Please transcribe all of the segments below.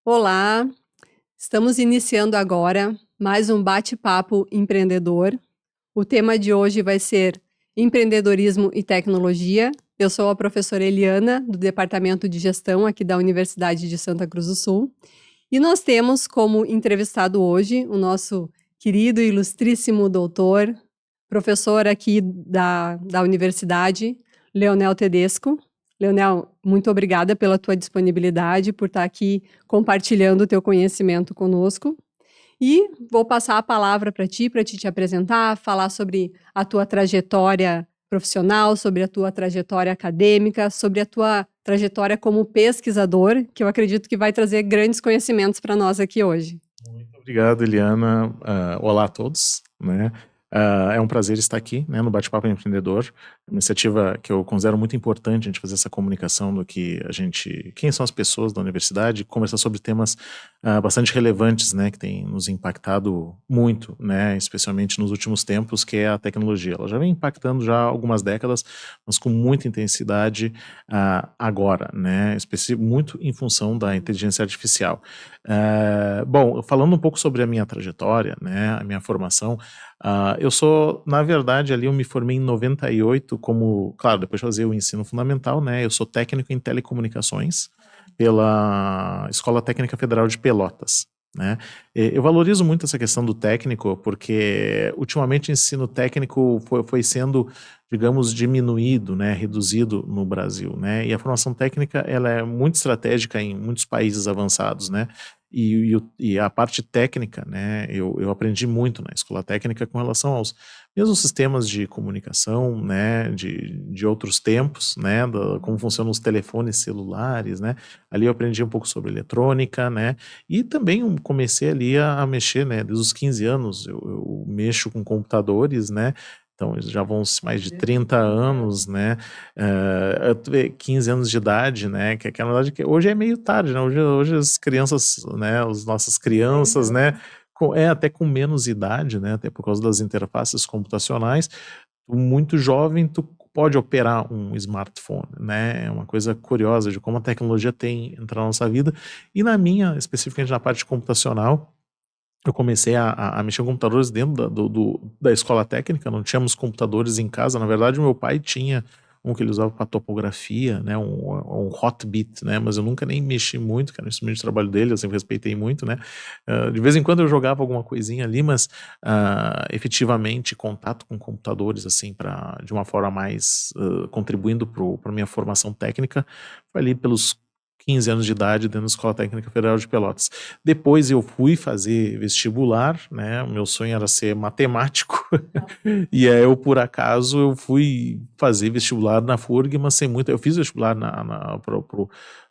Olá, estamos iniciando agora mais um bate-papo empreendedor. O tema de hoje vai ser empreendedorismo e tecnologia. Eu sou a professora Eliana, do Departamento de Gestão aqui da Universidade de Santa Cruz do Sul. E nós temos como entrevistado hoje o nosso querido e ilustríssimo doutor, professor aqui da Universidade, Leonel Tedesco. Leonel, muito obrigada pela tua disponibilidade, por estar aqui compartilhando o teu conhecimento conosco. E vou passar a palavra para ti te apresentar, falar sobre a tua trajetória profissional, sobre a tua trajetória acadêmica, sobre a tua trajetória como pesquisador, que eu acredito que vai trazer grandes conhecimentos para nós aqui hoje. Muito obrigado, Eliana. Olá a todos, né? É um prazer estar aqui, né, no Bate-Papo Empreendedor, uma iniciativa que eu considero muito importante, a gente fazer essa comunicação do que quem são as pessoas da universidade, conversar sobre temas bastante relevantes, né, que têm nos impactado muito, né, especialmente nos últimos tempos, que é a tecnologia. Ela já vem impactando já há algumas décadas, mas com muita intensidade agora, né, muito em função da inteligência artificial. Bom, falando um pouco sobre a minha trajetória, né, a minha formação, eu sou, na verdade, ali eu me formei em 98 como, claro, depois de fazer o ensino fundamental, né, eu sou técnico em telecomunicações pela Escola Técnica Federal de Pelotas, né. Eu valorizo muito essa questão do técnico, porque ultimamente o ensino técnico foi sendo, digamos, diminuído, né, reduzido no Brasil, né, e a formação técnica ela é muito estratégica em muitos países avançados, né, e a parte técnica, né, eu aprendi muito na escola técnica com relação aos mesmos sistemas de comunicação, né, de outros tempos, né, como funcionam os telefones celulares, né, ali eu aprendi um pouco sobre eletrônica, né, e também comecei ali a mexer, né, desde os 15 anos eu mexo com computadores, né, então já vão mais de 30 anos, né, 15 anos de idade, né, que na verdade que hoje é meio tarde, né, hoje as crianças, né, as nossas crianças, né, até com menos idade, né, até por causa das interfaces computacionais, muito jovem tu pode operar um smartphone, né, é uma coisa curiosa de como a tecnologia tem entrado na nossa vida, e na minha, especificamente na parte computacional, eu comecei a mexer com computadores dentro da escola técnica, não tínhamos computadores em casa, na verdade o meu pai tinha um que ele usava para topografia, né, um Hotbit, né, mas eu nunca nem mexi muito, que era um instrumento de trabalho dele, eu sempre respeitei muito, né, de vez em quando eu jogava alguma coisinha ali, mas efetivamente contato com computadores, assim, de uma forma mais contribuindo para minha formação técnica, foi ali pelos 15 anos de idade dentro da Escola Técnica Federal de Pelotas. Depois eu fui fazer vestibular, né, o meu sonho era ser matemático, e aí eu, por acaso, eu fui fazer vestibular na FURG, mas sem muito, eu fiz vestibular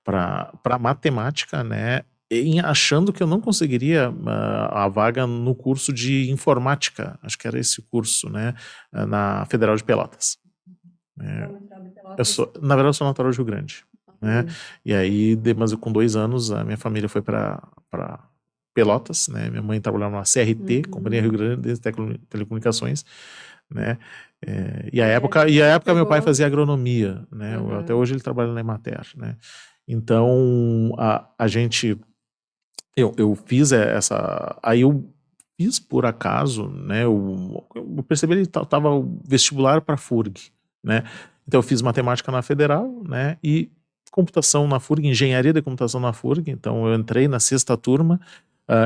para matemática, né, achando que eu não conseguiria a vaga no curso de informática, acho que era esse o curso, né, na Federal de Pelotas. Na verdade, eu sou natural de Rio Grande, né? E aí, mas com 2 anos, a minha família foi para Pelotas, né? Minha mãe trabalhava na CRT, Companhia Rio Grande de Telecomunicações, né? E a época meu pai fazia agronomia, né? Até hoje ele trabalha na Emater, né? Então, eu fiz aí eu fiz por acaso, né? Eu percebi que ele tava o vestibular para FURG, né? Então eu fiz matemática na Federal, né? E computação na FURG, engenharia de computação na FURG. Então eu entrei na 6ª turma.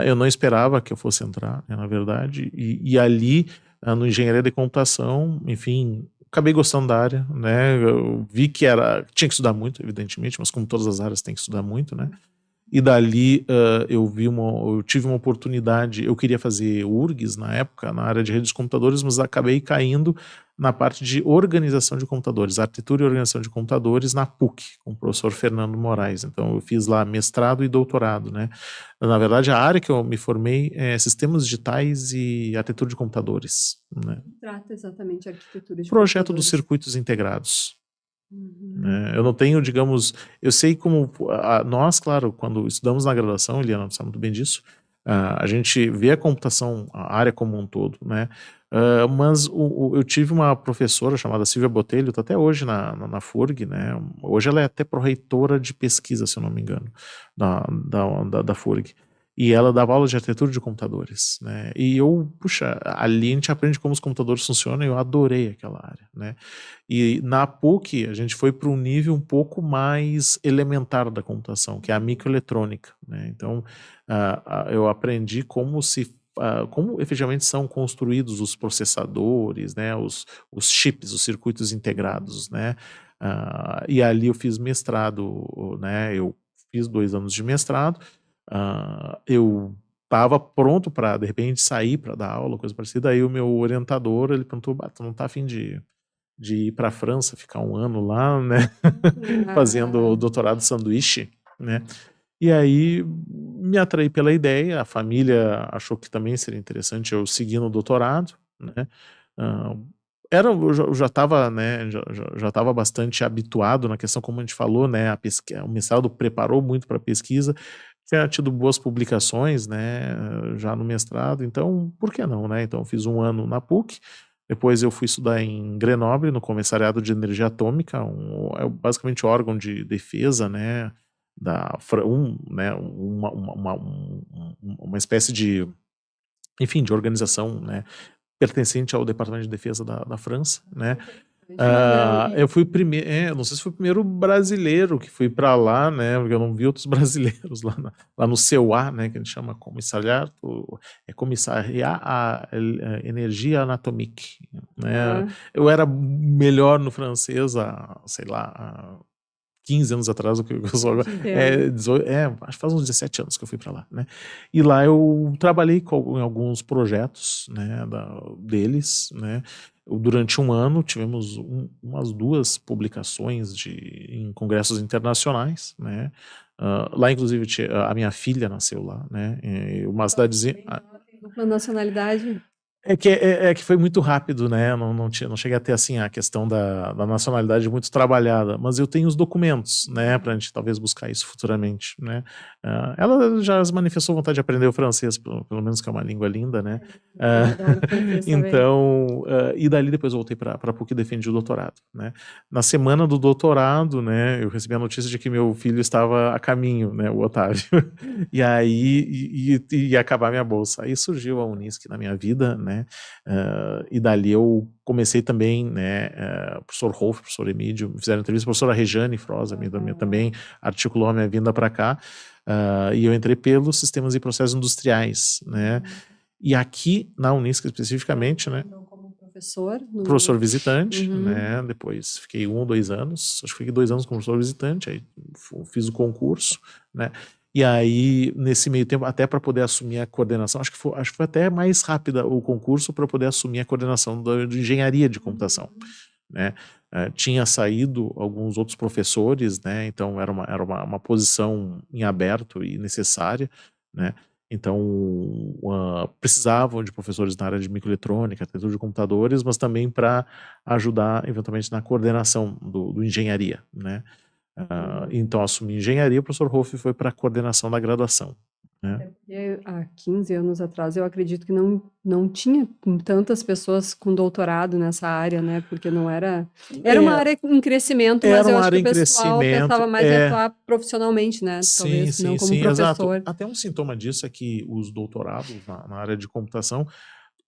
Eu não esperava que eu fosse entrar, né, na verdade. E ali, no engenharia de computação, enfim, acabei gostando da área, né? Eu vi que tinha que estudar muito, evidentemente, mas como todas as áreas tem que estudar muito, né? E dali eu tive uma oportunidade, eu queria fazer URGS na época, na área de redes de computadores, mas acabei caindo na parte de organização de computadores, arquitetura e organização de computadores na PUC, com o professor Fernando Moraes. Então eu fiz lá mestrado e doutorado, né? Na verdade, a área que eu me formei é sistemas digitais e arquitetura de computadores, né? Trata exatamente a arquitetura de Projeto dos computadores. circuitos integrados. Eu não tenho, digamos, eu sei como nós, claro, quando estudamos na graduação, Eliana sabe muito bem disso, A gente vê a computação, a área como um todo, né? Mas eu tive uma professora chamada Silvia Botelho, está até hoje na FURG, né? Hoje ela é até pró-reitora de pesquisa, se eu não me engano, da FURG. E ela dava aula de arquitetura de computadores, né? E puxa, ali a gente aprende como os computadores funcionam e eu adorei aquela área, né? E na PUC a gente foi para um nível um pouco mais elementar da computação, que é a microeletrônica, né? Então eu aprendi como efetivamente são construídos os processadores, né? Os chips, os circuitos integrados, né? E ali eu fiz mestrado, né? Eu fiz 2 anos de mestrado. Eu estava pronto para, de repente, sair para dar aula, coisa parecida. Aí o meu orientador, ele perguntou, tu não tá afim de ir para a França, ficar 1 ano lá, né? Fazendo o doutorado sanduíche, né? E aí me atraí pela ideia, a família achou que também seria interessante eu seguir no doutorado, né? Eu já estava, né, já estava bastante habituado na questão, como a gente falou, né, o mestrado preparou muito para a pesquisa, tinha tido boas publicações, né, já no mestrado, então por que não, né? Então eu fiz 1 ano na PUC, depois eu fui estudar em Grenoble, no Comissariado de Energia Atômica, é basicamente um órgão de defesa, né, né, uma espécie de, enfim, de organização, né, pertencente ao Departamento de Defesa da França, né. Eu fui o primeiro, não sei se fui o primeiro brasileiro que fui para lá, né, porque eu não vi outros brasileiros lá no CEUA, né, que a gente chama Comissariat à Energia Atomique, né. Eu era melhor no francês sei lá, 15 anos atrás do que eu sou agora. Acho que faz uns 17 anos que eu fui para lá, né? E lá eu trabalhei em alguns projetos, né, deles, né? Durante 1 ano tivemos umas 2 publicações em congressos internacionais, né? Lá, inclusive, a minha filha nasceu lá, né? Uma cidadezinha. Dupla nacionalidade. É que foi muito rápido, né? Não cheguei a ter assim a questão da nacionalidade muito trabalhada, mas eu tenho os documentos, né? Pra gente talvez buscar isso futuramente, né? Ela já manifestou vontade de aprender o francês, pelo menos que é uma língua linda, né? Então, e dali depois eu voltei para PUC e defendi o doutorado, né? Na semana do doutorado, né? Eu recebi a notícia de que meu filho estava a caminho, né? O Otávio. E aí ia acabar minha bolsa. Aí surgiu a Unisc na minha vida, né? E dali eu comecei também, né, professor Rolf, professor Emílio, fizeram entrevista, professora Rejane Froza também articulou a minha vinda para cá, e eu entrei pelos sistemas e processos industriais, né, e aqui na Unisc especificamente, né, como professor visitante, né, depois fiquei 1 ou 2 anos, acho que fiquei 2 anos como professor visitante, aí fiz o concurso, né, e aí, nesse meio tempo, até para poder assumir a coordenação, acho que foi até mais rápida o concurso para poder assumir a coordenação de engenharia de computação, né? Tinha saído alguns outros professores, né? Então era uma posição em aberto e necessária, né? Então precisavam de professores na área de microeletrônica, arquitetura de computadores, mas também para ajudar eventualmente na coordenação do engenharia, né? Então assumi engenharia, o professor Rolf foi para a coordenação da graduação, né? Há 15 anos atrás, eu acredito que não tinha tantas pessoas com doutorado nessa área, né? Porque não era uma área em crescimento, mas eu acho que o pessoal pensava mais em atuar profissionalmente, né? Talvez não como professor. Exato. Até um sintoma disso é que os doutorados na área de computação,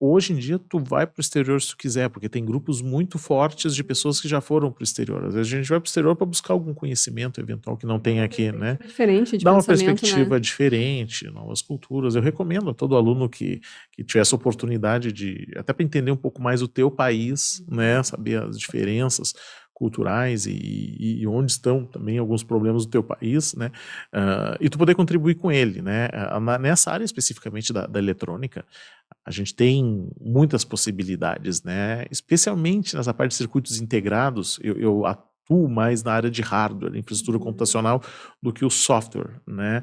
hoje em dia tu vai para o exterior se tu quiser, porque tem grupos muito fortes de pessoas que já foram para o exterior. Às vezes a gente vai para o exterior para buscar algum conhecimento eventual que não tem aqui, né? Diferente de Dá uma pensamento, perspectiva né? diferente, novas culturas. Eu recomendo a todo aluno que tivesse oportunidade até para entender um pouco mais o teu país, né? Saber as diferenças culturais e onde estão também alguns problemas do teu país, né? E tu poder contribuir com ele, né? Nessa área especificamente da eletrônica, a gente tem muitas possibilidades, né? Especialmente nessa parte de circuitos integrados, eu atuo mais na área de hardware, infraestrutura computacional, do que o software, né?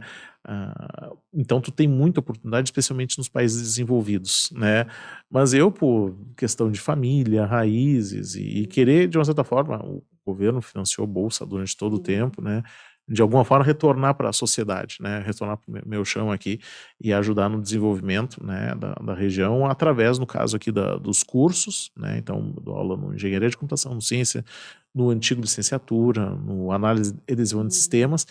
Então tu tem muita oportunidade, especialmente nos países desenvolvidos, né? Mas eu, por questão de família, raízes e querer, de uma certa forma, o governo financiou bolsa durante todo o tempo, né? de alguma forma, retornar para a sociedade, né? Retornar para o meu chão aqui e ajudar no desenvolvimento, né, da região, através, no caso aqui, dos cursos, né? Então, dou aula no Engenharia de Computação, no Ciência, no antigo licenciatura, no Análise e Desenvolvimento de Sistemas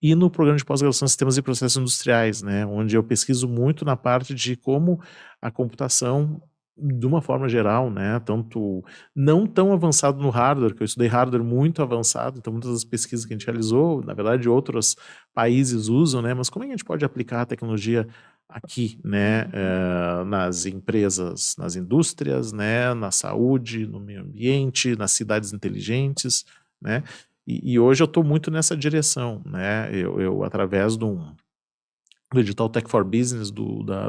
e no programa de pós-graduação em Sistemas e Processos Industriais, né? Onde eu pesquiso muito na parte de como a computação, de uma forma geral, né, tanto não tão avançado no hardware, que eu estudei hardware muito avançado, então muitas das pesquisas que a gente realizou, na verdade, outros países usam, né, mas como é que a gente pode aplicar a tecnologia aqui, né, nas empresas, nas indústrias, né, na saúde, no meio ambiente, nas cidades inteligentes, né, e hoje eu estou muito nessa direção, né, eu através do edital Tech for Business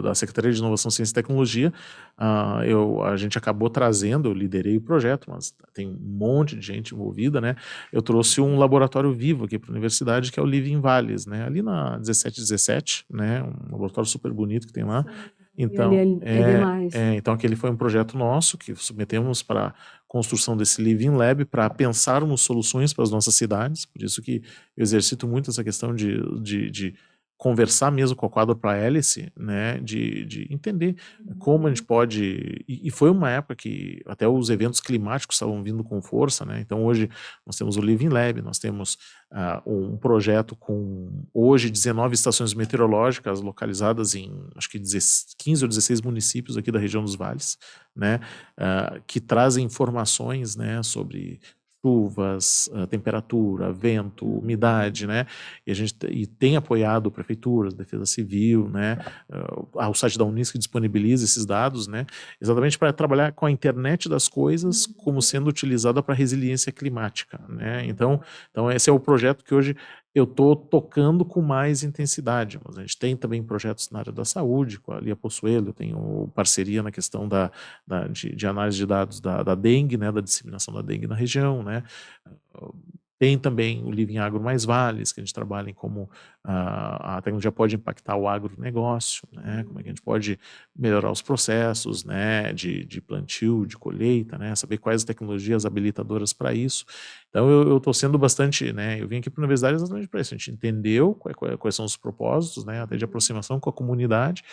da Secretaria de Inovação, Ciência e Tecnologia, a gente acabou trazendo, eu liderei o projeto, mas tem um monte de gente envolvida, né? Eu trouxe um laboratório vivo aqui para a universidade, que é o Living Valleys, né? Ali na 1717, né? Um laboratório super bonito que tem lá. Então, É demais. então aquele foi um projeto nosso que submetemos para construção desse Living Lab para pensarmos soluções para as nossas cidades, por isso que eu exercito muito essa questão de conversar mesmo com a quádrupla hélice, né, de entender como a gente pode, e foi uma época que até os eventos climáticos estavam vindo com força, né, então hoje nós temos o Living Lab, nós temos um projeto com hoje 19 estações meteorológicas localizadas em acho que 15 ou 16 municípios aqui da região dos vales, né, que trazem informações, né, sobre chuvas, temperatura, vento, umidade, né? E a gente tem apoiado prefeituras, defesa civil, né? O site da Unisc disponibiliza esses dados, né? Exatamente para trabalhar com a internet das coisas como sendo utilizada para resiliência climática, né? Então esse é o projeto que hoje eu estou tocando com mais intensidade, mas a gente tem também projetos na área da saúde, com a Lia Possuelo, eu tenho parceria na questão de análise de dados da dengue, né, da disseminação da dengue na região, né, tem também o Living Agro Mais Vales, que a gente trabalha em como a tecnologia pode impactar o agronegócio, né, como é que a gente pode melhorar os processos, né, de plantio, de colheita, né, saber quais as tecnologias habilitadoras para isso. Então eu estou sendo bastante, né, eu vim aqui para a universidade exatamente para isso, a gente entendeu quais são os propósitos, né, até de aproximação com a comunidade,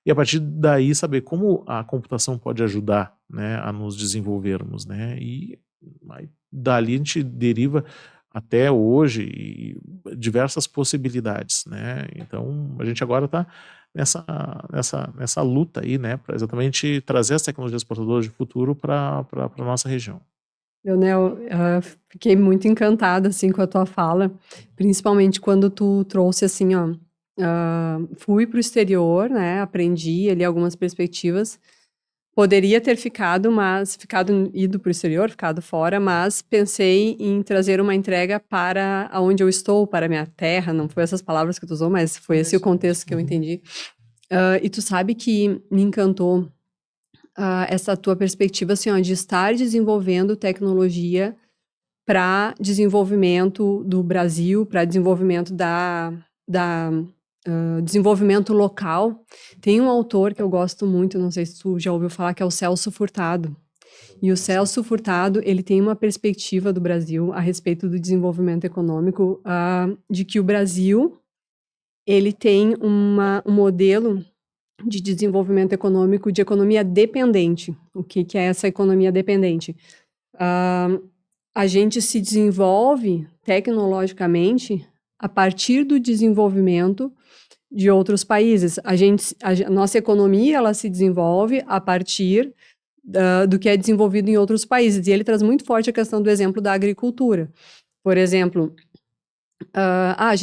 e a partir daí saber como a computação pode ajudar, né, a nos desenvolvermos, né, e aí, dali a gente deriva até hoje diversas possibilidades, né, então a gente agora está nessa luta aí, né, para exatamente trazer as tecnologias portadoras de futuro para a nossa região. Leonel, fiquei muito encantada, assim, com a tua fala, principalmente quando tu trouxe, assim, ó, fui para o exterior, né, aprendi ali algumas perspectivas, poderia ter ido para o exterior, ficado fora, mas pensei em trazer uma entrega para onde eu estou, para a minha terra, não foi essas palavras que tu usou, mas foi esse o contexto que eu entendi. E tu sabe que me encantou essa tua perspectiva, assim, ó, de estar desenvolvendo tecnologia para desenvolvimento do Brasil, para desenvolvimento desenvolvimento local. Tem um autor que eu gosto muito, não sei se tu já ouviu falar, que é o Celso Furtado. E o Celso Furtado, ele tem uma perspectiva do Brasil a respeito do desenvolvimento econômico, de que o Brasil, ele tem um modelo de desenvolvimento econômico, de economia dependente. O que é essa economia dependente? A gente se desenvolve tecnologicamente a partir do desenvolvimento de outros países. A nossa economia, ela se desenvolve a partir do que é desenvolvido em outros países. E ele traz muito forte a questão do exemplo da agricultura. Por exemplo,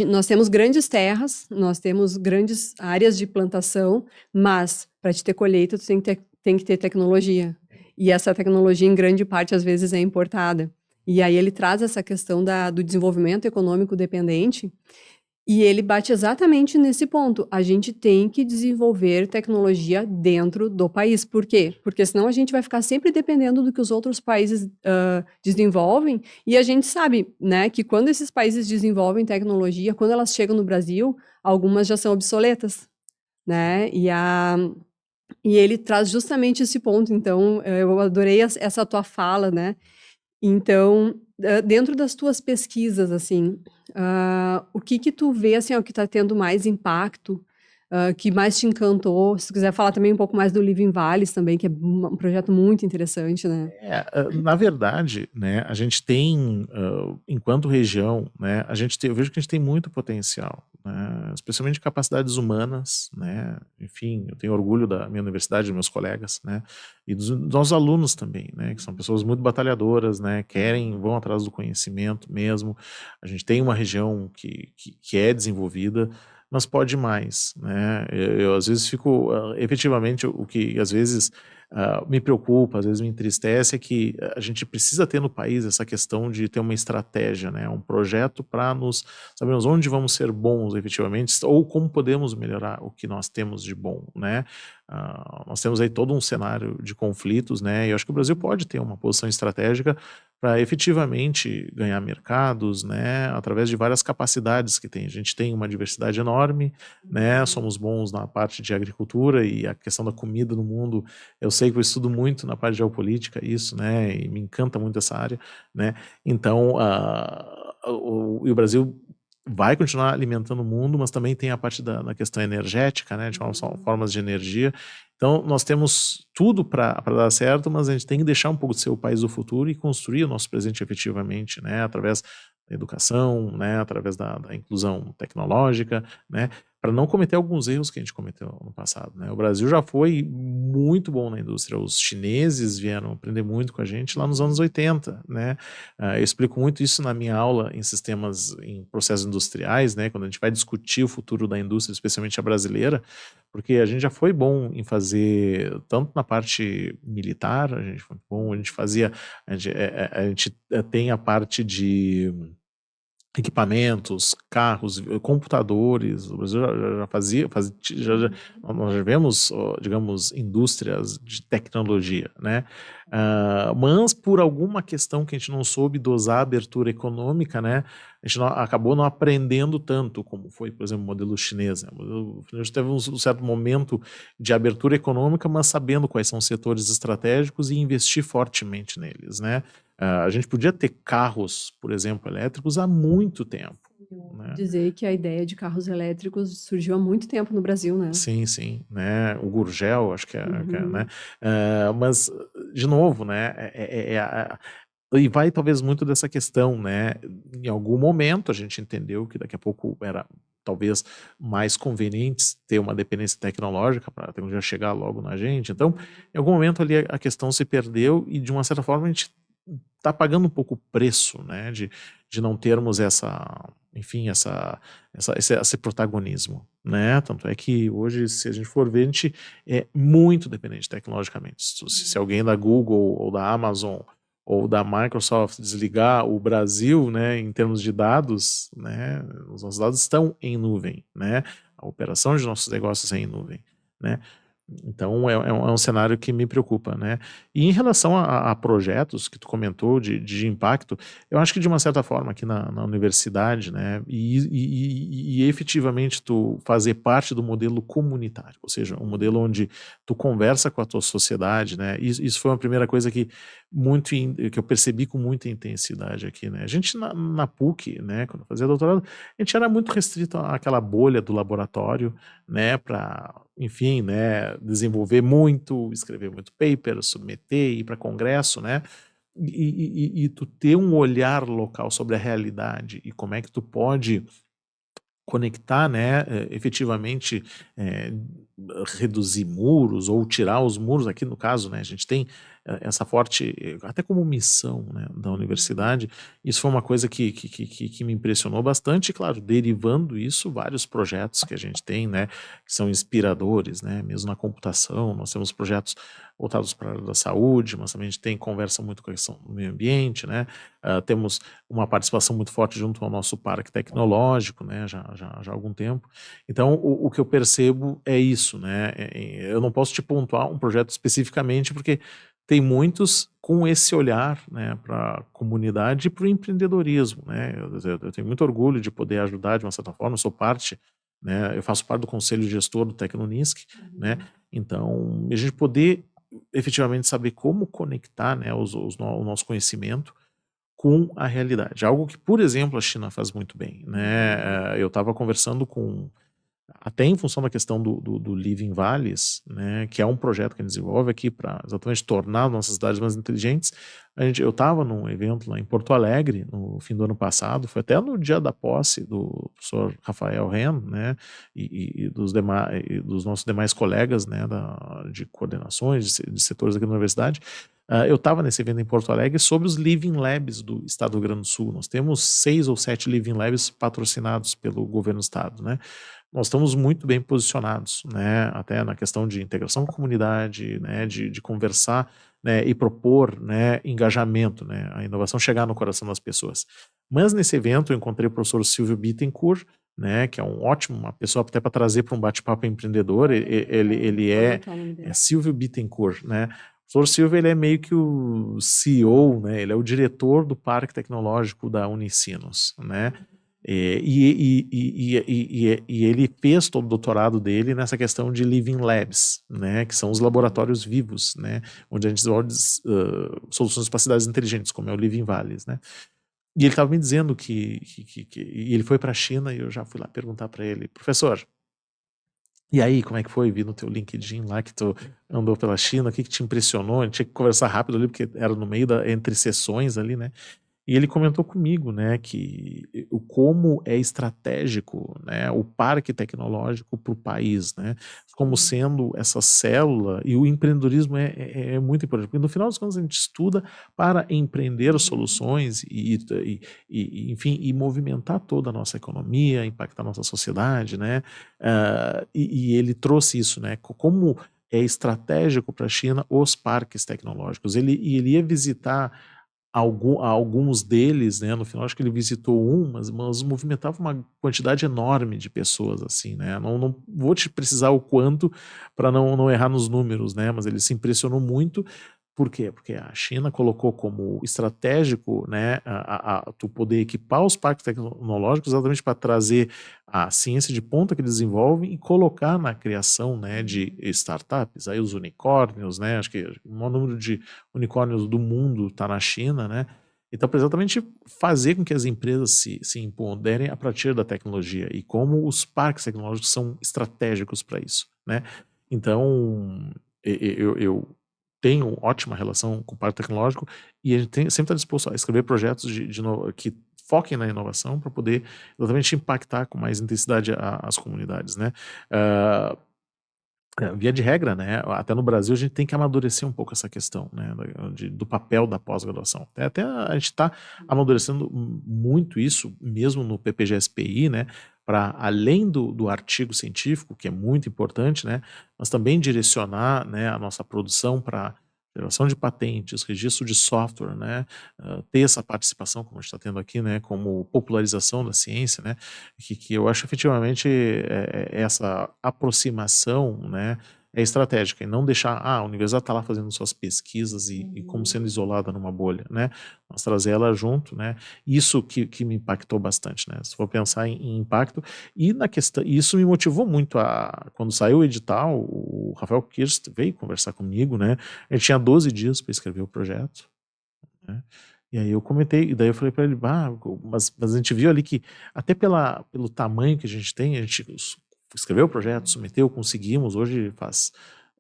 nós temos grandes terras, nós temos grandes áreas de plantação, mas para te ter colheita, tu tem que ter tecnologia. E essa tecnologia, em grande parte, às vezes é importada. E aí ele traz essa questão do desenvolvimento econômico dependente, e ele bate exatamente nesse ponto. A gente tem que desenvolver tecnologia dentro do país. Por quê? Porque senão a gente vai ficar sempre dependendo do que os outros países desenvolvem. E a gente sabe, né, que quando esses países desenvolvem tecnologia, quando elas chegam no Brasil, algumas já são obsoletas, né? E ele traz justamente esse ponto. Então, eu adorei essa tua fala, né? Então, dentro das tuas pesquisas, assim, o que que tu vê, assim, ó, que está tendo mais impacto, que mais te encantou? Se tu quiser falar também um pouco mais do Living Valleys também, que é um projeto muito interessante, né? Na verdade, né, a gente tem, enquanto região, né, eu vejo que a gente tem muito potencial, né, especialmente capacidades humanas, né, enfim, eu tenho orgulho da minha universidade, dos meus colegas, né, e dos nossos alunos também, né, que são pessoas muito batalhadoras, né, vão atrás do conhecimento mesmo. A gente tem uma região que é desenvolvida, mas pode mais, né. Eu às vezes fico, efetivamente, o que às vezes me preocupa, às vezes me entristece, é que a gente precisa ter no país essa questão de ter uma estratégia, né, um projeto para sabermos onde vamos ser bons efetivamente, ou como podemos melhorar o que nós temos de bom, né. Nós temos aí todo um cenário de conflitos, né, e eu acho que o Brasil pode ter uma posição estratégica para efetivamente ganhar mercados, né, através de várias capacidades que tem. A gente tem uma diversidade enorme, né, somos bons na parte de agricultura e a questão da comida no mundo. Eu sei que eu estudo muito na parte de geopolítica isso, né, e me encanta muito essa área, né. Então, o Brasil vai continuar alimentando o mundo, mas também tem a parte da questão energética, né, de novas formas de energia. Então, nós temos tudo para dar certo, mas a gente tem que deixar um pouco de ser o país do futuro e construir o nosso presente efetivamente, né, através da educação, né, através da inclusão tecnológica, né, para não cometer alguns erros que a gente cometeu no passado, né. O Brasil já foi muito bom na indústria, os chineses vieram aprender muito com a gente lá nos anos 80, né. Eu explico muito isso na minha aula em processos industriais, né, quando a gente vai discutir o futuro da indústria, especialmente a brasileira, porque a gente já foi bom em fazer, tanto na parte militar, a gente foi bom, a gente tem a parte de equipamentos, carros, computadores. O Brasil já nós já vemos, digamos, indústrias de tecnologia, né? Mas por alguma questão que a gente não soube dosar a abertura econômica, né? A gente acabou não aprendendo tanto, como foi, por exemplo, o modelo chinês, né? O modelo chinês teve um certo momento de abertura econômica, mas sabendo quais são os setores estratégicos e investir fortemente neles, né? A gente podia ter carros, por exemplo, elétricos há muito tempo, né? Dizer que a ideia de carros elétricos surgiu há muito tempo no Brasil, né? Sim, sim, né? O Gurgel, acho né? Mas, de novo, né? E vai talvez muito dessa questão, né? Em algum momento a gente entendeu que daqui a pouco era talvez mais conveniente ter uma dependência tecnológica para a tecnologia chegar logo na gente. Então, em algum momento ali a questão se perdeu e de uma certa forma a gente está pagando um pouco o preço, né, de não termos esse protagonismo, né? Tanto é que hoje, se a gente for ver, a gente é muito dependente tecnologicamente. Se alguém da Google ou da Amazon ou da Microsoft desligar o Brasil, né, em termos de dados, né, os nossos dados estão em nuvem, né? A operação de nossos negócios é em nuvem, né? Então é um cenário que me preocupa, né? E em relação a projetos que tu comentou de impacto, eu acho que de uma certa forma aqui na universidade, né? E efetivamente tu fazer parte do modelo comunitário, ou seja, um modelo onde tu conversa com a tua sociedade, né? Isso foi uma primeira coisa que eu percebi com muita intensidade aqui, né? A gente na PUC, né? Quando eu fazia doutorado, a gente era muito restrito àquela bolha do laboratório, né? Para, enfim, né, desenvolver muito, escrever muito paper, submeter, ir para congresso, né, e tu ter um olhar local sobre a realidade e como é que tu pode conectar, né, efetivamente, reduzir muros ou tirar os muros. Aqui no caso, né, a gente tem essa forte, até como missão, né, da universidade. Isso foi uma coisa que me impressionou bastante, e claro, derivando isso, vários projetos que a gente tem, né, que são inspiradores, né, mesmo na computação. Nós temos projetos voltados para a área da saúde, mas também a gente tem conversa muito com a questão do meio ambiente, né. Temos uma participação muito forte junto ao nosso parque tecnológico, né, já há algum tempo. Então, o que eu percebo é isso, né, eu não posso te pontuar um projeto especificamente, porque tem muitos com esse olhar, né, para a comunidade e para o empreendedorismo, né. Eu tenho muito orgulho de poder ajudar de uma certa forma, eu sou parte, né, eu faço parte do conselho gestor do Tecnonisc, né, então a gente poder efetivamente saber como conectar, né, o nosso conhecimento com a realidade. Algo que, por exemplo, a China faz muito bem, né? Eu estava conversando com, até em função da questão do Living Valleys, né, que é um projeto que a gente desenvolve aqui para exatamente tornar nossas cidades mais inteligentes. Eu estava num evento lá em Porto Alegre no fim do ano passado, foi até no dia da posse do professor Rafael Ren, né, e dos nossos demais colegas, né, de coordenações, de setores aqui na universidade. Eu estava nesse evento em Porto Alegre sobre os Living Labs do estado do Rio Grande do Sul. Nós temos 6 ou 7 Living Labs patrocinados pelo governo do estado, né? Nós estamos muito bem posicionados, né, até na questão de integração com a comunidade, né, de conversar, né, e propor, né, engajamento, né, a inovação chegar no coração das pessoas. Mas nesse evento eu encontrei o professor Silvio Bittencourt, né, que é uma pessoa até para trazer para um bate-papo empreendedor. Ele é Silvio Bittencourt, né. O professor Silvio, ele é meio que o CEO, né, ele é o diretor do Parque Tecnológico da Unicinos, né. E ele fez todo o doutorado dele nessa questão de Living Labs, né, que são os laboratórios vivos, né, onde a gente desenvolve soluções para cidades inteligentes, como é o Living Valleys, né. E ele estava me dizendo e ele foi para a China, e eu já fui lá perguntar para ele: professor, e aí, como é que foi? Vi no teu LinkedIn lá que tu andou pela China, o que te impressionou? A gente tinha que conversar rápido ali, porque era no meio entre sessões ali, né? E ele comentou comigo, né, que o como é estratégico, né, o parque tecnológico para o país, né, como sendo essa célula, e o empreendedorismo é muito importante, porque no final das contas a gente estuda para empreender soluções enfim, e movimentar toda a nossa economia, impactar a nossa sociedade, né, e ele trouxe isso, né, como é estratégico para a China os parques tecnológicos. Ele ia visitar alguns deles, né, no final acho que ele visitou mas movimentava uma quantidade enorme de pessoas, assim, né, não vou te precisar o quanto para não errar nos números, né, mas ele se impressionou muito. Por quê? Porque a China colocou como estratégico, né, tu poder equipar os parques tecnológicos exatamente para trazer a ciência de ponta que eles desenvolvem e colocar na criação, né, de startups, aí os unicórnios, né, acho que o maior número de unicórnios do mundo está na China, né, então para exatamente fazer com que as empresas se empoderem a partir da tecnologia, e como os parques tecnológicos são estratégicos para isso, né. Então, eu tenho ótima relação com o parque tecnológico, e a gente sempre está disposto a escrever projetos que foquem na inovação para poder exatamente impactar com mais intensidade as comunidades, né? Ah, via de regra, né, até no Brasil a gente tem que amadurecer um pouco essa questão, né, do papel da pós-graduação. Até a gente está amadurecendo muito isso, mesmo no PPGSPI, né, para além do artigo científico, que é muito importante, né, mas também direcionar, né, a nossa produção para geração de patentes, registro de software, né, ter essa participação, como a gente está tendo aqui, né, como popularização da ciência, né, que eu acho efetivamente essa aproximação, né, é estratégica, e não deixar a universidade está lá fazendo suas pesquisas e como sendo isolada numa bolha, né, mas trazer ela junto, né, isso que me impactou bastante, né, se for pensar em impacto, e na questão, isso me motivou muito quando saiu o edital, o Rafael Kirst veio conversar comigo, né, ele tinha 12 dias para escrever o projeto, né? E aí eu comentei, e daí eu falei para ele, mas a gente viu ali que até pelo tamanho que a gente tem, a gente escreveu o projeto, submeteu, conseguimos, hoje faz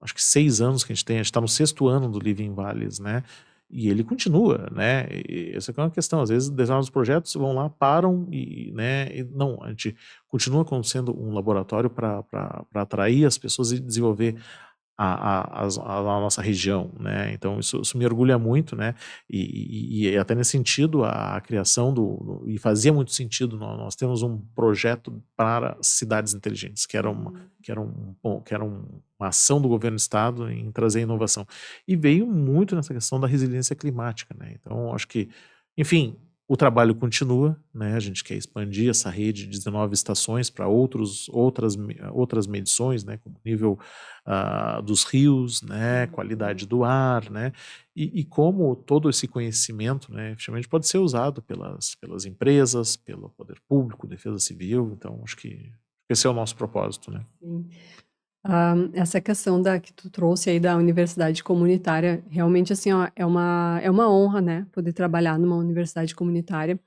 acho que 6 anos que a gente está no 6º ano do Living Valleys, né? E ele continua, né? E essa aqui é uma questão, às vezes determinados projetos vão lá, param né? E não, a gente continua como sendo um laboratório para atrair as pessoas e desenvolver a nossa região, né? Então isso me orgulha muito, né? E até nesse sentido a criação e fazia muito sentido, nós temos um projeto para cidades inteligentes, que era uma ação do governo do estado em trazer inovação, e veio muito nessa questão da resiliência climática, né? Então acho que, enfim, o trabalho continua, né? A gente quer expandir essa rede de 19 estações para outras medições, né? Como nível dos rios, né? Qualidade do ar, né? E como todo esse conhecimento, né? Efetivamente pode ser usado pelas empresas, pelo poder público, defesa civil. Então acho que esse é o nosso propósito, né? Sim. Essa questão que tu trouxe aí da universidade comunitária, realmente, assim, ó, é uma honra, né, poder trabalhar numa universidade comunitária,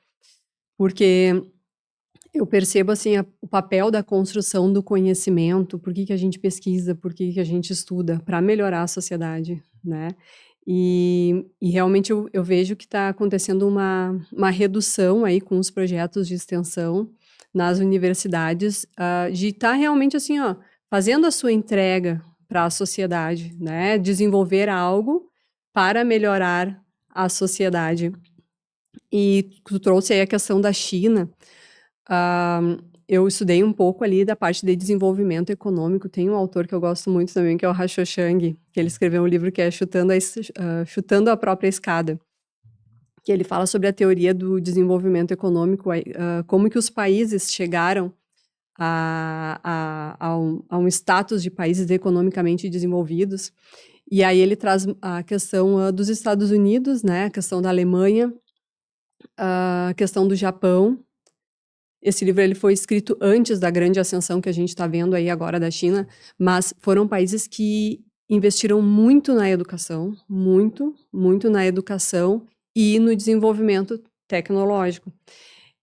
porque eu percebo, assim, o papel da construção do conhecimento, por que que a gente pesquisa, por que que a gente estuda, para melhorar a sociedade, né? E realmente eu vejo que está acontecendo uma redução aí com os projetos de extensão nas universidades, de estar realmente assim, ó, fazendo a sua entrega para a sociedade, né? Desenvolver algo para melhorar a sociedade. E tu trouxe aí a questão da China. Ah, eu estudei um pouco ali da parte de desenvolvimento econômico. Tem um autor que eu gosto muito também, que é o Hasho Chang, que ele escreveu um livro que é Chutando a Própria Escada, que ele fala sobre a teoria do desenvolvimento econômico, como que os países chegaram a um status de países economicamente desenvolvidos. E aí ele traz a questão dos Estados Unidos, né, a questão da Alemanha, a questão do Japão. Esse livro ele foi escrito antes da grande ascensão que a gente está vendo aí agora da China, mas foram países que investiram muito na educação, muito na educação e no desenvolvimento tecnológico.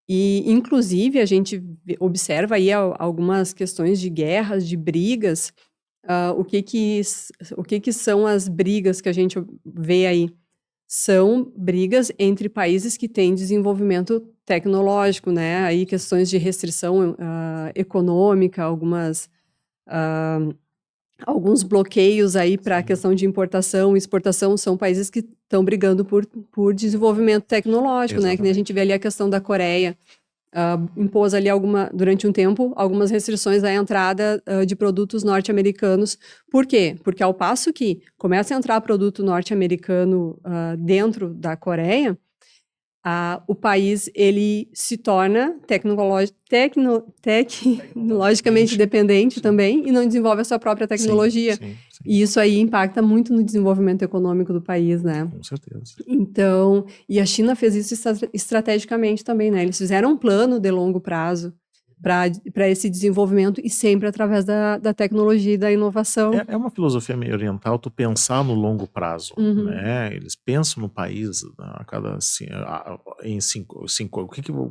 E, inclusive, a gente observa aí algumas questões de guerras, de brigas. O que são as brigas que a gente vê aí? São brigas entre países que têm desenvolvimento tecnológico, né? Aí questões de restrição econômica, alguns bloqueios aí para a questão de importação e exportação, são países que estão brigando por desenvolvimento tecnológico, né? Que nem a gente vê ali a questão da Coreia. Impôs ali durante um tempo algumas restrições à entrada de produtos norte-americanos. Por quê? Porque ao passo que começa a entrar produto norte-americano dentro da Coreia, o país ele se torna tecnologicamente dependente também e não desenvolve a sua própria tecnologia. Sim. E isso aí impacta muito no desenvolvimento econômico do país, né? Com certeza. Então, e a China fez isso estrategicamente também, né? Eles fizeram um plano de longo prazo para esse desenvolvimento e sempre através da tecnologia e da inovação. É uma filosofia meio oriental tu pensar no longo prazo, né? Eles pensam no país a cada em o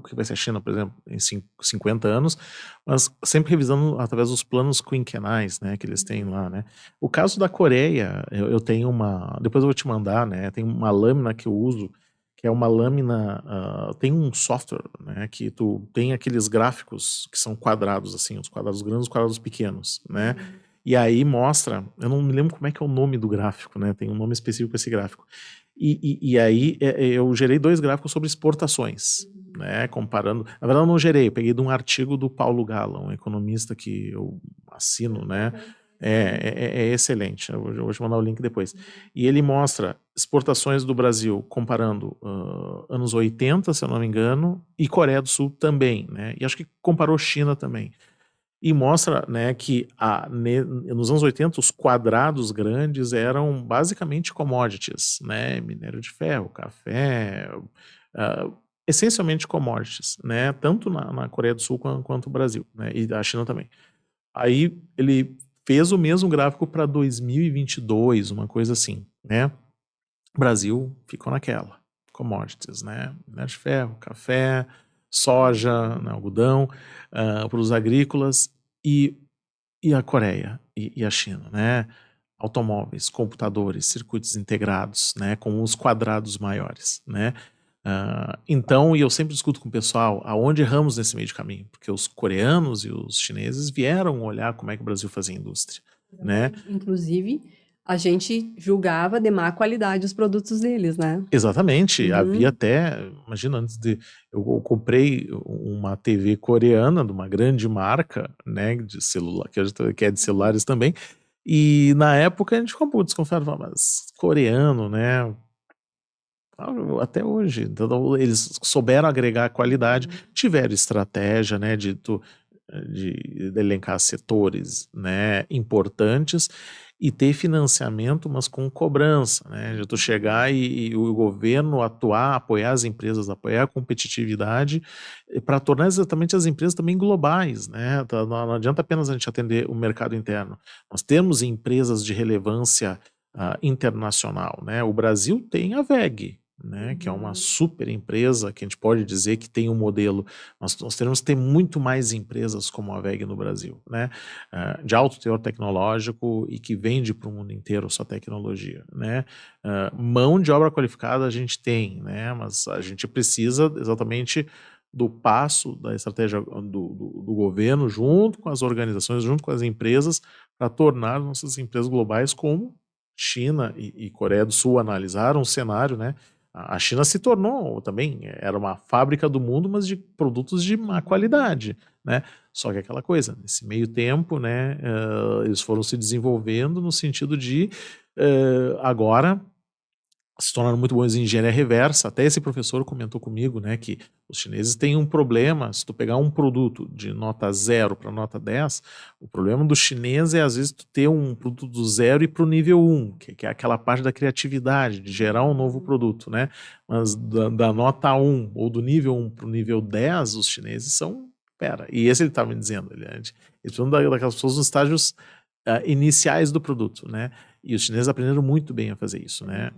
que vai ser a China, por exemplo, em 50 anos, mas sempre revisando através dos planos quinquenais, né, que eles têm lá, né? O caso da Coreia, eu tenho depois eu vou te mandar, né? Tem uma lâmina que eu uso, que é uma lâmina, tem um software, né, que tu tem aqueles gráficos que são quadrados, assim, os quadrados grandes, os quadrados pequenos, né? E aí mostra, eu não me lembro como é que é o nome do gráfico, né? Tem um nome específico para esse gráfico. E aí eu gerei 2 gráficos sobre exportações, né? Comparando. Na verdade, eu não gerei, eu peguei de um artigo do Paulo Gala, um economista que eu assino, né? É excelente. Eu vou te mandar o link depois. E ele mostra exportações do Brasil comparando anos 80, se eu não me engano, e Coreia do Sul também, né? E acho que comparou China também. E mostra, né, que nos anos 80 os quadrados grandes eram basicamente commodities, né? Minério de ferro, café, essencialmente commodities, né? Tanto na Coreia do Sul quanto no Brasil, né? E a China também. Aí ele fez o mesmo gráfico para 2022, uma coisa assim, né? O Brasil ficou naquela, commodities, né? Minério de ferro, café, soja, né, algodão, produtos agrícolas e a Coreia e a China, né? Automóveis, computadores, circuitos integrados, né? Com os quadrados maiores, né? Então, e eu sempre discuto com o pessoal aonde erramos nesse meio de caminho, porque os coreanos e os chineses vieram olhar como é que o Brasil fazia indústria, né? Inclusive, a gente julgava de má qualidade os produtos deles, né? Exatamente, havia até, imagina, eu comprei uma TV coreana de uma grande marca, né, de celular, que é de celulares também, e na época a gente ficou um pouco desconfiado, mas coreano, né? Até hoje, então, eles souberam agregar qualidade, tiveram estratégia, né, de elencar setores, né, importantes e ter financiamento, mas com cobrança, né, de tu chegar e o governo atuar, apoiar as empresas, apoiar a competitividade para tornar exatamente as empresas também globais, né, não adianta apenas a gente atender o mercado interno, nós temos empresas de relevância internacional, né, o Brasil tem a WEG, né, que é uma super empresa que a gente pode dizer que tem um modelo, nós teremos que ter muito mais empresas como a WEG no Brasil, né, de alto teor tecnológico e que vende para o mundo inteiro sua tecnologia, né, mão de obra qualificada a gente tem, né, mas a gente precisa exatamente do passo da estratégia do governo junto com as organizações, junto com as empresas, para tornar nossas empresas globais como China e Coreia do Sul analisaram o cenário, né? A China se tornou também, era uma fábrica do mundo, mas de produtos de má qualidade, né? Só que aquela coisa, nesse meio tempo, né, eles foram se desenvolvendo no sentido de agora se tornaram muito bons em engenharia reversa. Até esse professor comentou comigo, né, que os chineses têm um problema, se tu pegar um produto de nota 0 para nota 10, o problema do chinês é às vezes tu ter um produto do 0 e para o nível 1, que é aquela parte da criatividade, de gerar um novo produto, né? Mas da nota 1 ou do nível 1 para o nível 10, os chineses são, e esse ele estava me dizendo, eles precisam daquelas pessoas nos estágios iniciais do produto, né? E os chineses aprenderam muito bem a fazer isso, né?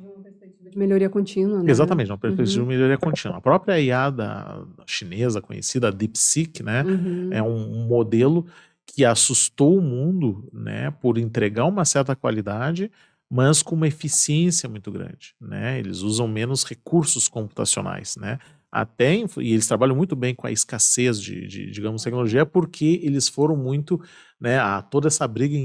De melhoria contínua, né? Exatamente, uma perspectiva de melhoria contínua. A própria IA da chinesa, conhecida, a DeepSeek, né, é um modelo que assustou o mundo, né, por entregar uma certa qualidade, mas com uma eficiência muito grande, né? Eles usam menos recursos computacionais, né? E eles trabalham muito bem com a escassez digamos, tecnologia, porque eles foram muito, né, toda essa briga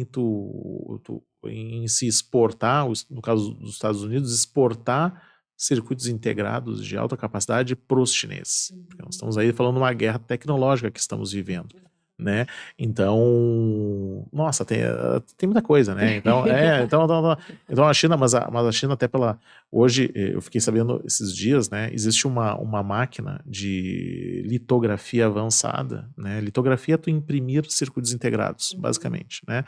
em se exportar, no caso dos Estados Unidos, exportar circuitos integrados de alta capacidade para os chineses. Porque nós estamos aí falando de uma guerra tecnológica que estamos vivendo, né? Então, nossa, tem muita coisa, né? Então a China, mas a China até hoje, eu fiquei sabendo esses dias, né? Existe uma máquina de litografia avançada, né? Litografia é tu imprimir circuitos integrados, basicamente, né?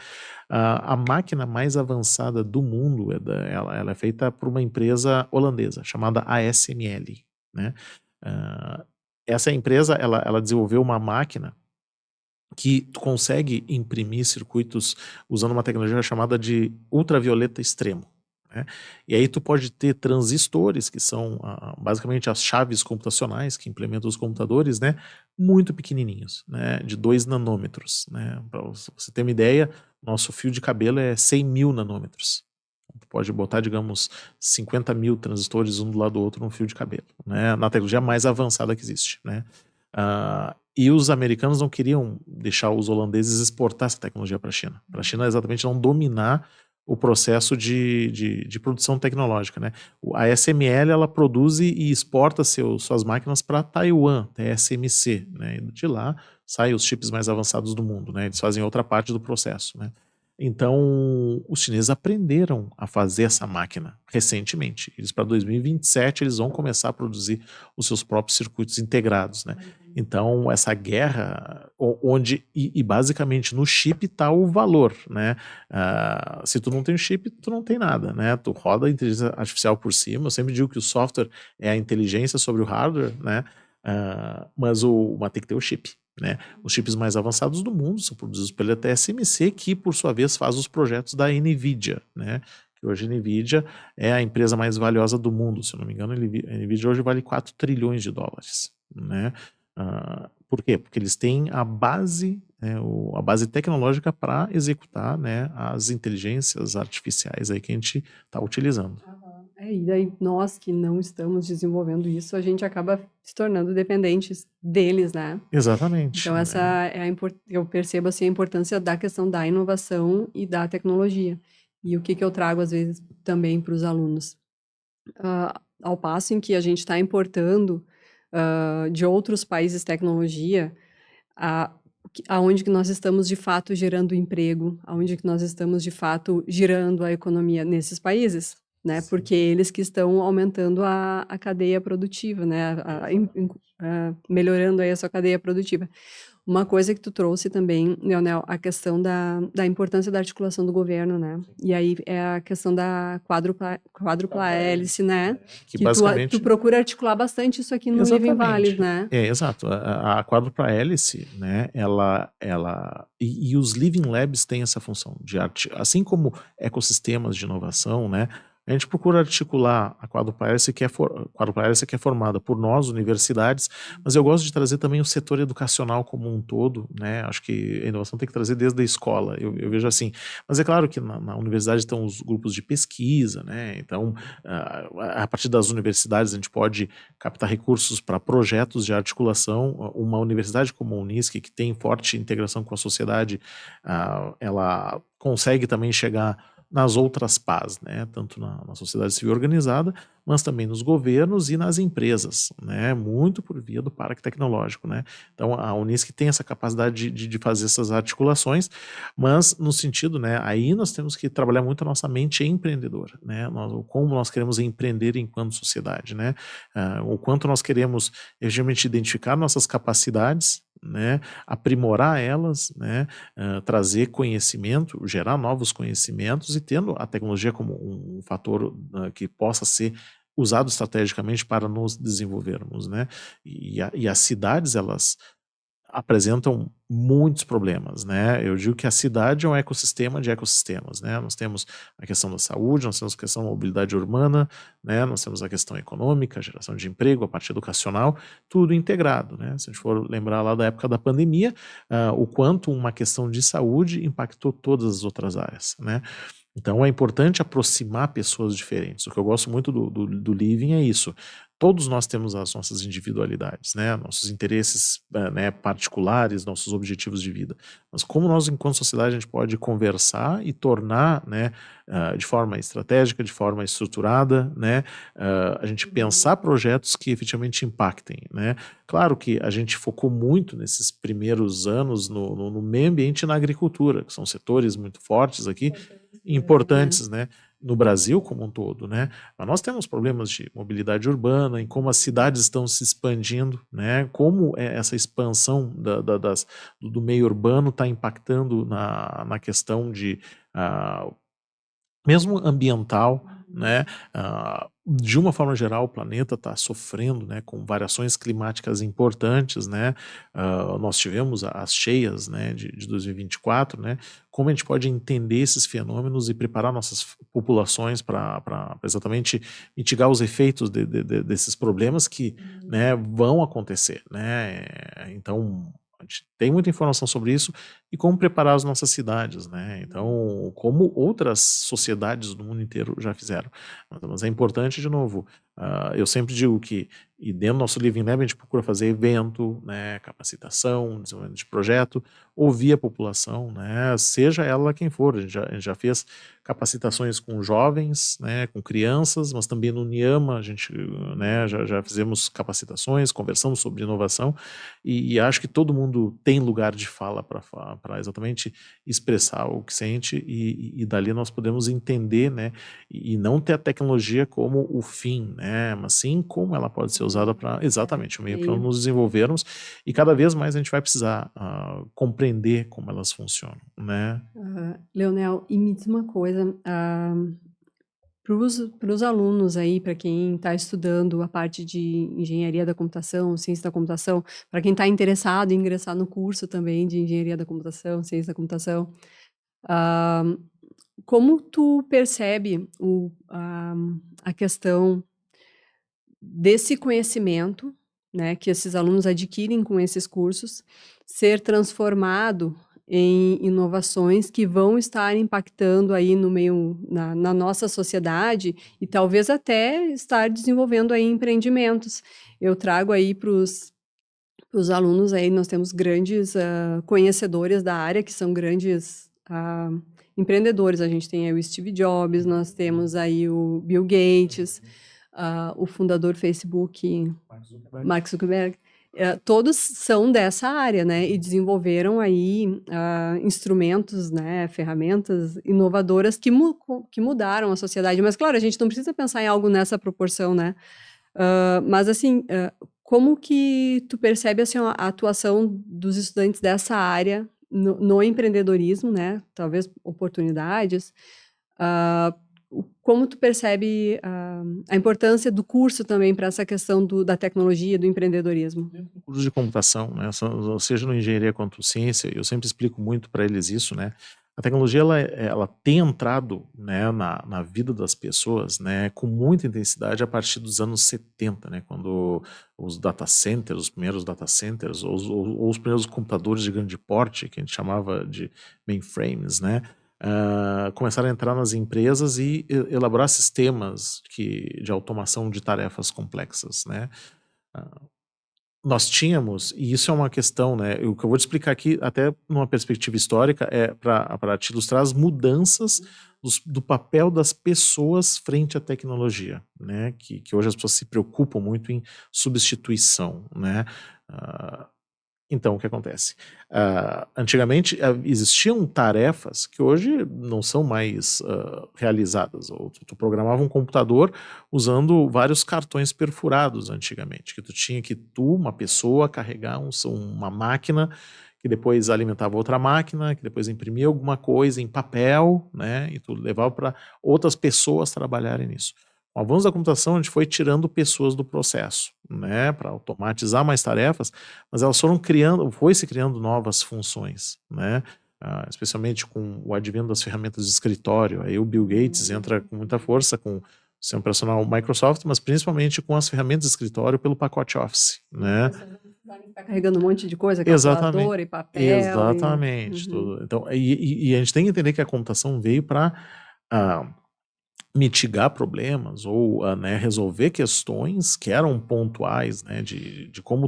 A máquina mais avançada do mundo, ela é feita por uma empresa holandesa, chamada ASML, né? Essa empresa, ela desenvolveu uma máquina que tu consegue imprimir circuitos usando uma tecnologia chamada de ultravioleta extremo, né? E aí tu pode ter transistores, que são basicamente as chaves computacionais que implementam os computadores, né? Muito pequenininhos, né? De 2 nanômetros, né? Para você ter uma ideia, nosso fio de cabelo é 100.000 nanômetros. Tu pode botar, digamos, 50.000 transistores um do lado do outro num fio de cabelo, né? Na tecnologia mais avançada que existe, né? E os americanos não queriam deixar os holandeses exportar essa tecnologia para a China. Para a China exatamente não dominar o processo de produção tecnológica, né? A ASML, ela produz e exporta suas máquinas para Taiwan, TSMC, né? E de lá saem os chips mais avançados do mundo, né? Eles fazem outra parte do processo, né? Então, os chineses aprenderam a fazer essa máquina recentemente. Eles, para 2027, eles vão começar a produzir os seus próprios circuitos integrados, né? Então, essa guerra, onde, e basicamente no chip está o valor, né? Se tu não tem o chip, tu não tem nada, né? Tu roda a inteligência artificial por cima. Eu sempre digo que o software é a inteligência sobre o hardware, né? Mas tem que ter o chip, né? Os chips mais avançados do mundo são produzidos pela TSMC, que por sua vez faz os projetos da NVIDIA, né? Que hoje a NVIDIA é a empresa mais valiosa do mundo, se eu não me engano, a NVIDIA hoje vale 4 trilhões de dólares, né? Por quê? Porque eles têm a base, a base tecnológica para executar, né, as inteligências artificiais aí que a gente está utilizando. E daí nós que não estamos desenvolvendo isso, a gente acaba se tornando dependentes deles, né? Exatamente. Então essa eu percebo assim a importância da questão da inovação e da tecnologia. E o que eu trago às vezes também para os alunos. Ao passo em que a gente está importando de outros países tecnologia, aonde que nós estamos de fato gerando emprego, aonde que nós estamos de fato girando a economia nesses países, né? Porque eles que estão aumentando a cadeia produtiva, né? melhorando aí a sua cadeia produtiva. Uma coisa que tu trouxe também, Leonel, a questão da importância da articulação do governo, né? E aí é a questão da quádrupla hélice, né? Que Que basicamente... tu procura articular bastante isso aqui no Living Valleys, né? Exato. A quádrupla hélice, né, e os Living Labs têm essa função de assim como ecossistemas de inovação, né, a gente procura articular a quádrupla hélice que é formada por nós, universidades, mas eu gosto de trazer também o setor educacional como um todo, né? Acho que a inovação tem que trazer desde a escola, eu vejo assim. Mas é claro que na universidade estão os grupos de pesquisa, né? Então, a partir das universidades a gente pode captar recursos para projetos de articulação. Uma universidade como a Unisc, que tem forte integração com a sociedade, ela consegue também chegar nas outras PAs, né? Tanto na sociedade civil organizada, mas também nos governos e nas empresas, né? Muito por via do parque tecnológico, né? Então a Unisc tem essa capacidade de fazer essas articulações, mas no sentido, né? Aí nós temos que trabalhar muito a nossa mente empreendedora, né? Como nós queremos empreender enquanto sociedade, né? O quanto nós queremos realmente identificar nossas capacidades, né, aprimorar elas, né, trazer conhecimento, gerar novos conhecimentos e tendo a tecnologia como um fator que possa ser usado estrategicamente para nos desenvolvermos, né? E as cidades, elas apresentam muitos problemas, né? Eu digo que a cidade é um ecossistema de ecossistemas, né? Nós temos a questão da saúde, nós temos a questão da mobilidade urbana, né? Nós temos a questão econômica, a geração de emprego, a parte educacional, tudo integrado, né? Se a gente for lembrar lá da época da pandemia, o quanto uma questão de saúde impactou todas as outras áreas, né? Então é importante aproximar pessoas diferentes. O que eu gosto muito do Living é isso. Todos nós temos as nossas individualidades, né? Nossos interesses, né, particulares, nossos objetivos de vida. Mas como nós, enquanto sociedade, a gente pode conversar e tornar, né, de forma estratégica, de forma estruturada, né, a gente pensar projetos que efetivamente impactem, né? Claro que a gente focou muito nesses primeiros anos no meio ambiente e na agricultura, que são setores muito fortes aqui, importantes, né? No Brasil como um todo, né? Mas nós temos problemas de mobilidade urbana, em como as cidades estão se expandindo, né? Como essa expansão do meio urbano está impactando na questão de mesmo ambiental, né? De uma forma geral, o planeta está sofrendo, né, com variações climáticas importantes, né? Nós tivemos as cheias, né, de 2024, né? Como a gente pode entender esses fenômenos e preparar nossas populações para exatamente mitigar os efeitos desses problemas que, né, vão acontecer, né? Então, a gente tem muita informação sobre isso e como preparar as nossas cidades, né? Então, como outras sociedades do mundo inteiro já fizeram. Mas é importante, de novo, eu sempre digo que, e dentro do nosso Living Lab, a gente procura fazer evento, né, capacitação, desenvolvimento de projeto, ouvir a população, né, seja ela quem for. A gente já fez capacitações com jovens, né, com crianças, mas também no NIAMA a gente, né, já fizemos capacitações, conversamos sobre inovação e acho que todo mundo tem lugar de fala para exatamente expressar o que sente e dali nós podemos entender, né, e não ter a tecnologia como o fim, né, mas sim como ela pode ser usada para, exatamente, o meio para nos desenvolvermos e cada vez mais a gente vai precisar compreender como elas funcionam, né. Leonel, e me diz uma coisa, para os alunos aí, para quem está estudando a parte de engenharia da computação, ciência da computação, para quem está interessado em ingressar no curso também de engenharia da computação, ciência da computação, como tu percebe a questão desse conhecimento, né, que esses alunos adquirem com esses cursos, ser transformado em inovações que vão estar impactando aí no meio, na nossa sociedade e talvez até estar desenvolvendo aí empreendimentos. Eu trago aí para os alunos aí, nós temos grandes conhecedores da área, que são grandes empreendedores. A gente tem aí o Steve Jobs, nós temos aí o Bill Gates, o fundador do Facebook, Mark Zuckerberg. Todos são dessa área, né, e desenvolveram aí instrumentos, né, ferramentas inovadoras que mudaram a sociedade. Mas, claro, a gente não precisa pensar em algo nessa proporção, né, mas, assim, como que tu percebe assim, a atuação dos estudantes dessa área no empreendedorismo, né? Talvez oportunidades. Ah, como tu percebe a importância do curso também para essa questão da tecnologia, do empreendedorismo? Dentro do curso de computação, né, seja no engenharia quanto ciência, eu sempre explico muito para eles isso, né? A tecnologia ela tem entrado, né, na vida das pessoas, né, com muita intensidade a partir dos anos 70, né, quando os data centers, os primeiros data centers, ou os primeiros computadores de grande porte, que a gente chamava de mainframes, né, começaram a entrar nas empresas e elaborar sistemas de automação de tarefas complexas, né? Nós tínhamos, e isso é uma questão, né? O que eu vou te explicar aqui, até numa perspectiva histórica, é para te ilustrar as mudanças do papel das pessoas frente à tecnologia, né? Que hoje as pessoas se preocupam muito em substituição, né? Então, o que acontece? Antigamente existiam tarefas que hoje não são mais realizadas. Ou tu programava um computador usando vários cartões perfurados antigamente, que tu tinha que uma pessoa, carregar uma máquina que depois alimentava outra máquina, que depois imprimia alguma coisa em papel, né? E tu levava para outras pessoas trabalharem nisso. Com o avanço da computação, a gente foi tirando pessoas do processo, né, para automatizar mais tarefas, mas elas foi se criando novas funções, né, especialmente com o advento das ferramentas de escritório. Aí o Bill Gates entra com muita força com o sistema operacional Microsoft, mas principalmente com as ferramentas de escritório pelo pacote Office, né. Tá carregando um monte de coisa, Exatamente, calculadora e papel. exatamente. Tudo. Então, e a gente tem que entender que a computação veio para mitigar problemas ou né, resolver questões que eram pontuais, né, de como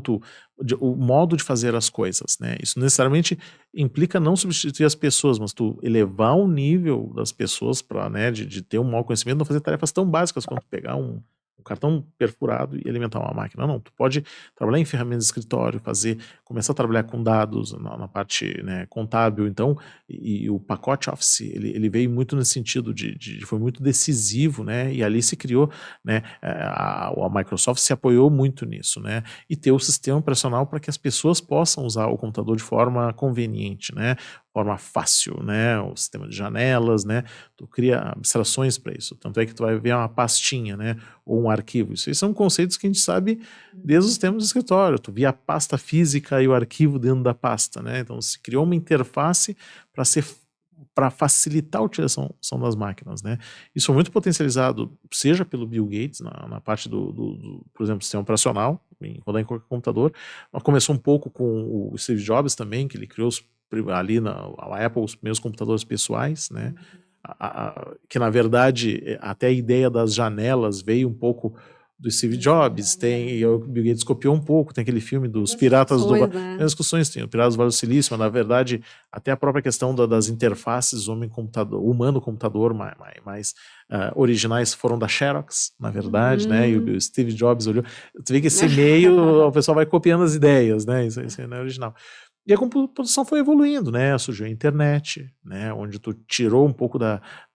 o modo de fazer as coisas, né. Isso necessariamente implica não substituir as pessoas, mas tu elevar o nível das pessoas para, né, de ter um mau conhecimento, não fazer tarefas tão básicas quanto pegar um cartão perfurado e alimentar uma máquina. Não, tu pode trabalhar em ferramentas de escritório, começar a trabalhar com dados na parte, né, contábil. Então, e o pacote Office, ele veio muito nesse sentido foi muito decisivo, né, e ali se criou, né, a Microsoft se apoiou muito nisso, né, e ter o sistema operacional para que as pessoas possam usar o computador de forma conveniente, né, forma fácil, né, o sistema de janelas, né, tu cria abstrações para isso, tanto é que tu vai ver uma pastinha, né, ou um arquivo. Isso aí são conceitos que a gente sabe desde os tempos do escritório. Tu via a pasta física e o arquivo dentro da pasta, né? Então se criou uma interface para facilitar a utilização das máquinas, né? Isso foi muito potencializado, seja pelo Bill Gates, na parte por exemplo, sistema operacional, em rodar em qualquer computador. Começou um pouco com o Steve Jobs também, que ele criou ali a Apple os primeiros computadores pessoais, né? Que na verdade até a ideia das janelas veio um pouco do Steve Jobs, e o Bill Gates copiou um pouco, tem aquele filme dos Piratas do Vale, né? as discussões tem o Piratas do Vale do Silício, mas na verdade até a própria questão das interfaces homem-computador, humano-computador mais originais foram da Xerox, na verdade, né, e o Steve Jobs olhou, tu vê que esse meio o pessoal vai copiando as ideias, né, isso não é original. E a computação foi evoluindo, né? Surgiu a internet, né? Onde tu tirou um pouco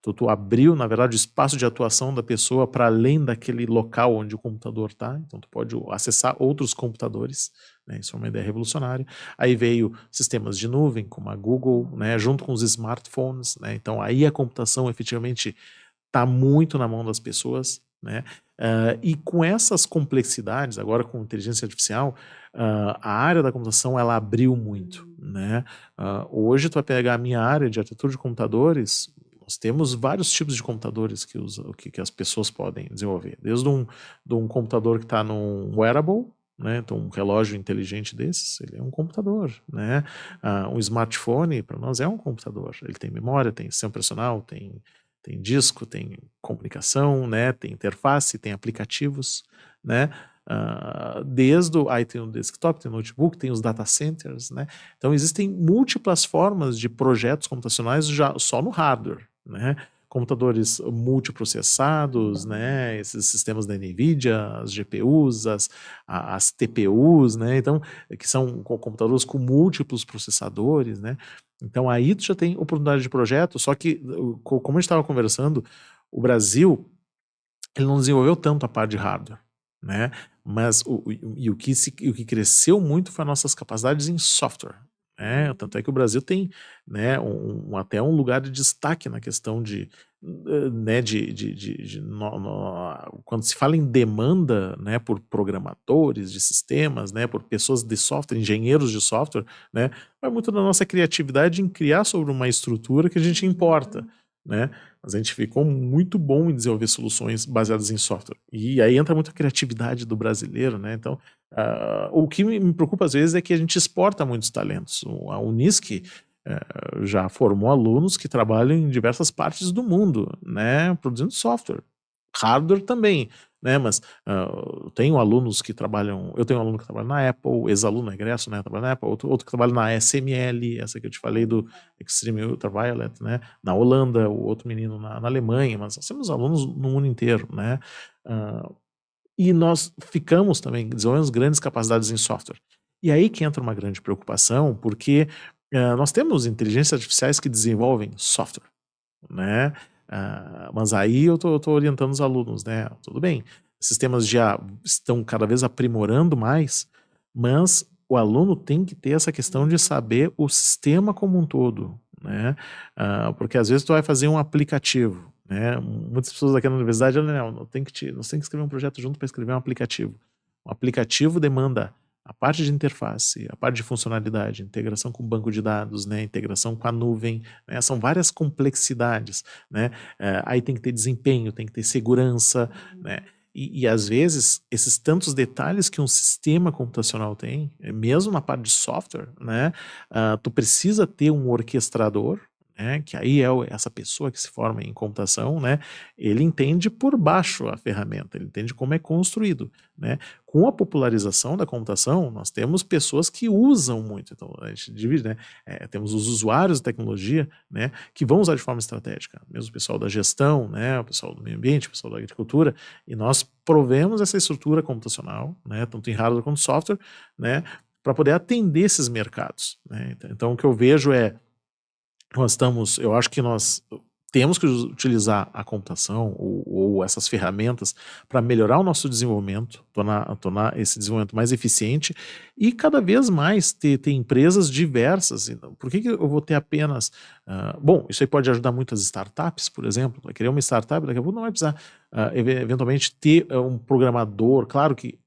tu abriu, na verdade, o espaço de atuação da pessoa para além daquele local onde o computador está. Então tu pode acessar outros computadores, né? Isso é uma ideia revolucionária. Aí veio sistemas de nuvem, como a Google, né? Junto com os smartphones, né? Então aí a computação efetivamente está muito na mão das pessoas, né? E com essas complexidades, agora com inteligência artificial, a área da computação ela abriu muito, né? Hoje tu vai pegar a minha área de arquitetura de computadores, nós temos vários tipos de computadores que as pessoas podem desenvolver, desde um computador que está num wearable, né? Então um relógio inteligente desses, ele é um computador, né? Um smartphone para nós é um computador, ele tem memória, tem sistema operacional, tem disco, tem comunicação, né? Tem interface, tem aplicativos, né? Aí tem o desktop, tem o notebook, tem os data centers, né? Então existem múltiplas formas de projetos computacionais já só no hardware, né? Computadores multiprocessados, né? Esses sistemas da NVIDIA, as GPUs, as TPUs, né? Então, que são computadores com múltiplos processadores, né? Então aí tu já tem oportunidade de projeto, só que, como a gente estava conversando, o Brasil ele não desenvolveu tanto a parte de hardware, né? Mas o que cresceu muito foi as nossas capacidades em software. Tanto é que o Brasil tem, né, até um lugar de destaque na questão de, né, quando se fala em demanda, né, por programadores de sistemas, né, por pessoas de software, engenheiros de software, né, vai muito da nossa criatividade em criar sobre uma estrutura que a gente importa, né? Mas a gente ficou muito bom em desenvolver soluções baseadas em software. E aí entra muito a criatividade do brasileiro, né? Então, o que me preocupa às vezes é que a gente exporta muitos talentos. A Unisc já formou alunos que trabalham em diversas partes do mundo, né? Produzindo software. Hardware também, né? Mas eu tenho alunos que trabalham. Eu tenho um aluno que trabalha na Apple, ex-aluno egresso, né? Trabalha na Apple, outro que trabalha na SML, essa que eu te falei do Extreme Ultraviolet, né? Na Holanda, o outro menino na Alemanha, mas nós temos alunos no mundo inteiro, né? E nós ficamos também, desenvolvemos grandes capacidades em software. E aí que entra uma grande preocupação, porque nós temos inteligências artificiais que desenvolvem software, né? Mas aí eu tô orientando os alunos, né? Tudo bem, sistemas já estão cada vez aprimorando mais, mas o aluno tem que ter essa questão de saber o sistema como um todo, né? Porque às vezes tu vai fazer um aplicativo, né? Muitas pessoas aqui na universidade, nós tem que escrever um projeto junto para escrever um aplicativo. Um aplicativo demanda a parte de interface, a parte de funcionalidade, integração com o banco de dados, né, integração com a nuvem, né, são várias complexidades, né, aí tem que ter desempenho, tem que ter segurança, né, e às vezes esses tantos detalhes que um sistema computacional tem, mesmo na parte de software, né, tu precisa ter um orquestrador, né, que aí é essa pessoa que se forma em computação, né, ele entende por baixo a ferramenta, ele entende como é construído, né. Com a popularização da computação, nós temos pessoas que usam muito, então a gente divide, né, temos os usuários de tecnologia, né, que vão usar de forma estratégica, mesmo o pessoal da gestão, né, o pessoal do meio ambiente, o pessoal da agricultura, e nós provemos essa estrutura computacional, né, tanto em hardware quanto software, né, para poder atender esses mercados, né. Então o que eu vejo eu acho que nós temos que utilizar a computação ou essas ferramentas para melhorar o nosso desenvolvimento, tornar esse desenvolvimento mais eficiente e cada vez mais ter empresas diversas. Então, por que eu vou ter apenas... bom, isso aí pode ajudar muitas startups, por exemplo. Vai criar uma startup, daqui a pouco não vai precisar eventualmente ter um programador. Claro que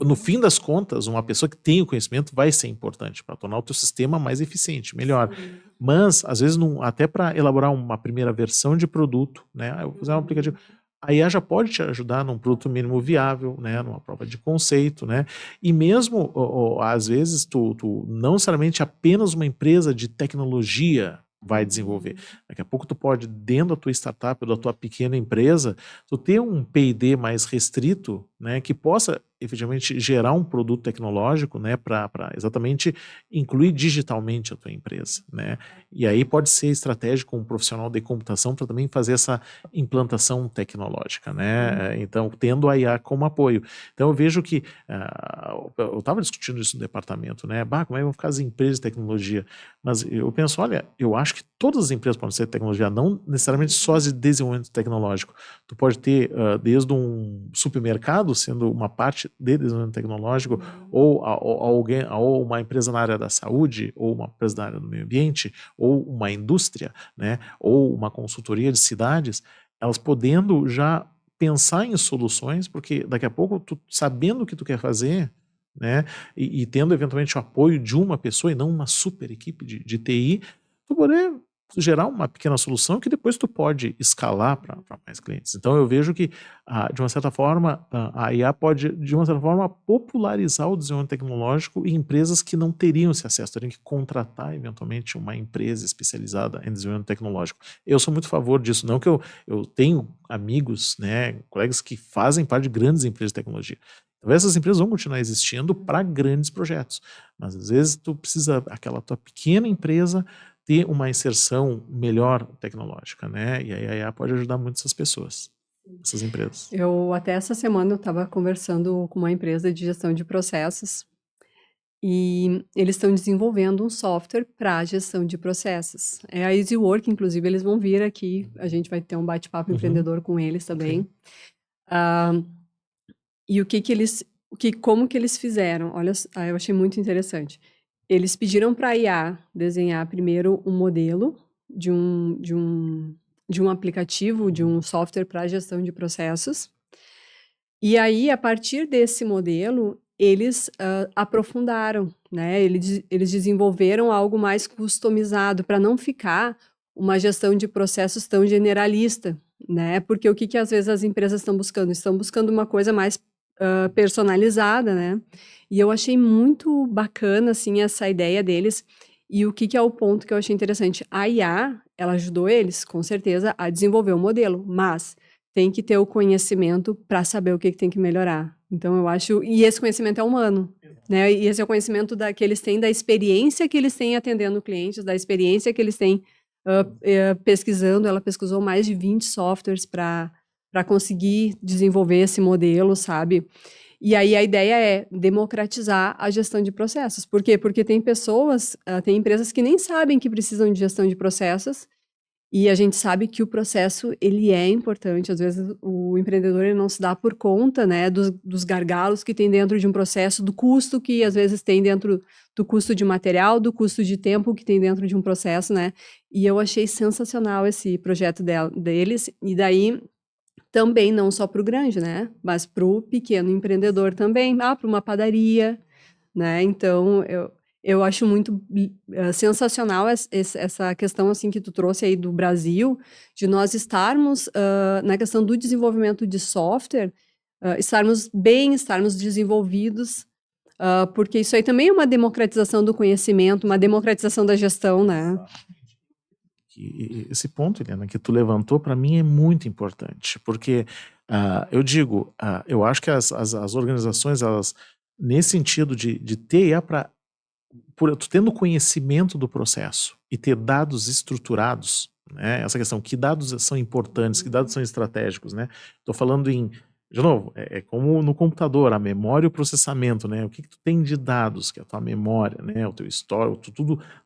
no fim das contas, uma pessoa que tem o conhecimento vai ser importante para tornar o teu sistema mais eficiente, melhor. Mas, às vezes, até para elaborar uma primeira versão de produto, né? Eu vou fazer um aplicativo. A IA já pode te ajudar num produto mínimo viável, né? Numa prova de conceito, né? E mesmo, às vezes, tu não necessariamente apenas uma empresa de tecnologia vai desenvolver. Daqui a pouco tu pode, dentro da tua startup ou da tua pequena empresa, tu ter um P&D mais restrito, né, que possa efetivamente gerar um produto tecnológico, né, para exatamente incluir digitalmente a tua empresa, né? E aí pode ser estratégico um profissional de computação para também fazer essa implantação tecnológica, né? Então, tendo a IA como apoio. Então, eu vejo que eu estava discutindo isso no departamento, né? Como é que vão ficar as empresas de tecnologia? Mas eu penso, olha, eu acho que todas as empresas podem ser de tecnologia, não necessariamente só as de desenvolvimento tecnológico. Tu pode ter desde um supermercado sendo uma parte de desenvolvimento tecnológico, ou uma empresa na área da saúde, ou uma empresa na área do meio ambiente, ou uma indústria, né, ou uma consultoria de cidades, elas podendo já pensar em soluções, porque daqui a pouco, tu sabendo o que tu quer fazer, né, e tendo eventualmente o apoio de uma pessoa e não uma super equipe de TI, tu poder gerar uma pequena solução que depois tu pode escalar para mais clientes. Então eu vejo que, de uma certa forma, a IA pode, de uma certa forma, popularizar o desenvolvimento tecnológico em empresas que não teriam esse acesso, teriam que contratar eventualmente uma empresa especializada em desenvolvimento tecnológico. Eu sou muito a favor disso, não que eu tenho amigos, né, colegas que fazem parte de grandes empresas de tecnologia. Talvez essas empresas vão continuar existindo para grandes projetos, mas às vezes tu precisa, aquela tua pequena empresa, ter uma inserção melhor tecnológica, né? E aí a IA pode ajudar muito essas pessoas, essas empresas. Até essa semana, eu estava conversando com uma empresa de gestão de processos e eles estão desenvolvendo um software para gestão de processos. É a EasyWork, inclusive, eles vão vir aqui, a gente vai ter um bate-papo empreendedor com eles também. E como que eles fizeram? Olha, eu achei muito interessante. Eles pediram para a IA desenhar primeiro um modelo de um aplicativo, de um software para gestão de processos. E aí, a partir desse modelo, eles aprofundaram, né? Eles desenvolveram algo mais customizado para não ficar uma gestão de processos tão generalista, né? Porque o que às vezes as empresas estão buscando? Estão buscando uma coisa mais personalizada, né? E eu achei muito bacana, assim, essa ideia deles. E o que é o ponto que eu achei interessante? A IA, ela ajudou eles, com certeza, a desenvolver o modelo, mas tem que ter o conhecimento para saber o que tem que melhorar. Então, eu acho... E esse conhecimento é humano, né? E esse é o conhecimento que eles têm, da experiência que eles têm atendendo clientes, da experiência que eles têm pesquisando. Ela pesquisou mais de 20 softwares para conseguir desenvolver esse modelo, sabe? E aí a ideia é democratizar a gestão de processos. Por quê? Porque tem pessoas, tem empresas que nem sabem que precisam de gestão de processos, e a gente sabe que o processo, ele é importante. Às vezes o empreendedor ele não se dá por conta, né, dos gargalos que tem dentro de um processo, do custo que às vezes tem dentro do custo de material, do custo de tempo que tem dentro de um processo, né? E eu achei sensacional esse projeto deles. E daí também não só para o grande, né, mas para o pequeno empreendedor também, para uma padaria, né? Então, eu acho muito sensacional essa questão, assim, que tu trouxe aí do Brasil, de nós estarmos na questão do desenvolvimento de software, estarmos desenvolvidos, porque isso aí também é uma democratização do conhecimento, uma democratização da gestão, né? Esse ponto, Eliana, que tu levantou, para mim é muito importante, porque eu digo, eu acho que as organizações, elas, nesse sentido de ter IA tu tendo conhecimento do processo e ter dados estruturados, né, essa questão, que dados são importantes, que dados são estratégicos, né? Estou falando de novo, é como no computador, a memória e o processamento, né? O que tu tem de dados, que é a tua memória, né? O teu histórico,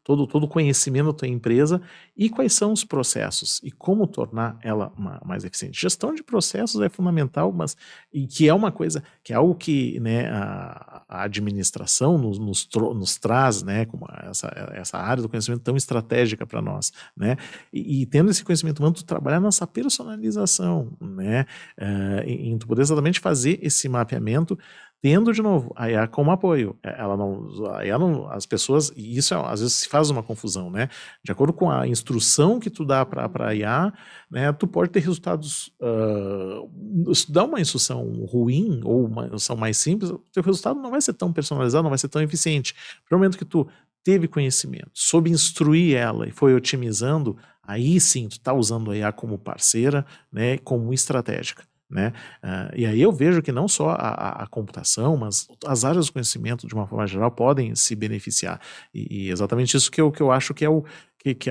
todo o conhecimento da tua empresa, e quais são os processos e como tornar ela mais eficiente. Gestão de processos é fundamental, mas e que é uma coisa, que é algo que, né, a administração nos traz, né, como essa área do conhecimento tão estratégica para nós, né? E tendo esse conhecimento humano, tu trabalhar nessa personalização, né? Em tu poder exatamente fazer esse mapeamento, tendo, de novo, a IA como apoio. A IA não, as pessoas, e isso às vezes se faz uma confusão, né? De acordo com a instrução que tu dá para a IA, né, tu pode ter resultados, se tu dá uma instrução ruim ou uma instrução mais simples, o teu resultado não vai ser tão personalizado, não vai ser tão eficiente. No momento que tu teve conhecimento, soube instruir ela e foi otimizando, aí sim tu está usando a IA como parceira, né, como estratégica. Né? E aí eu vejo que não só a computação, mas as áreas do conhecimento, de uma forma geral, podem se beneficiar. E exatamente isso que eu acho que é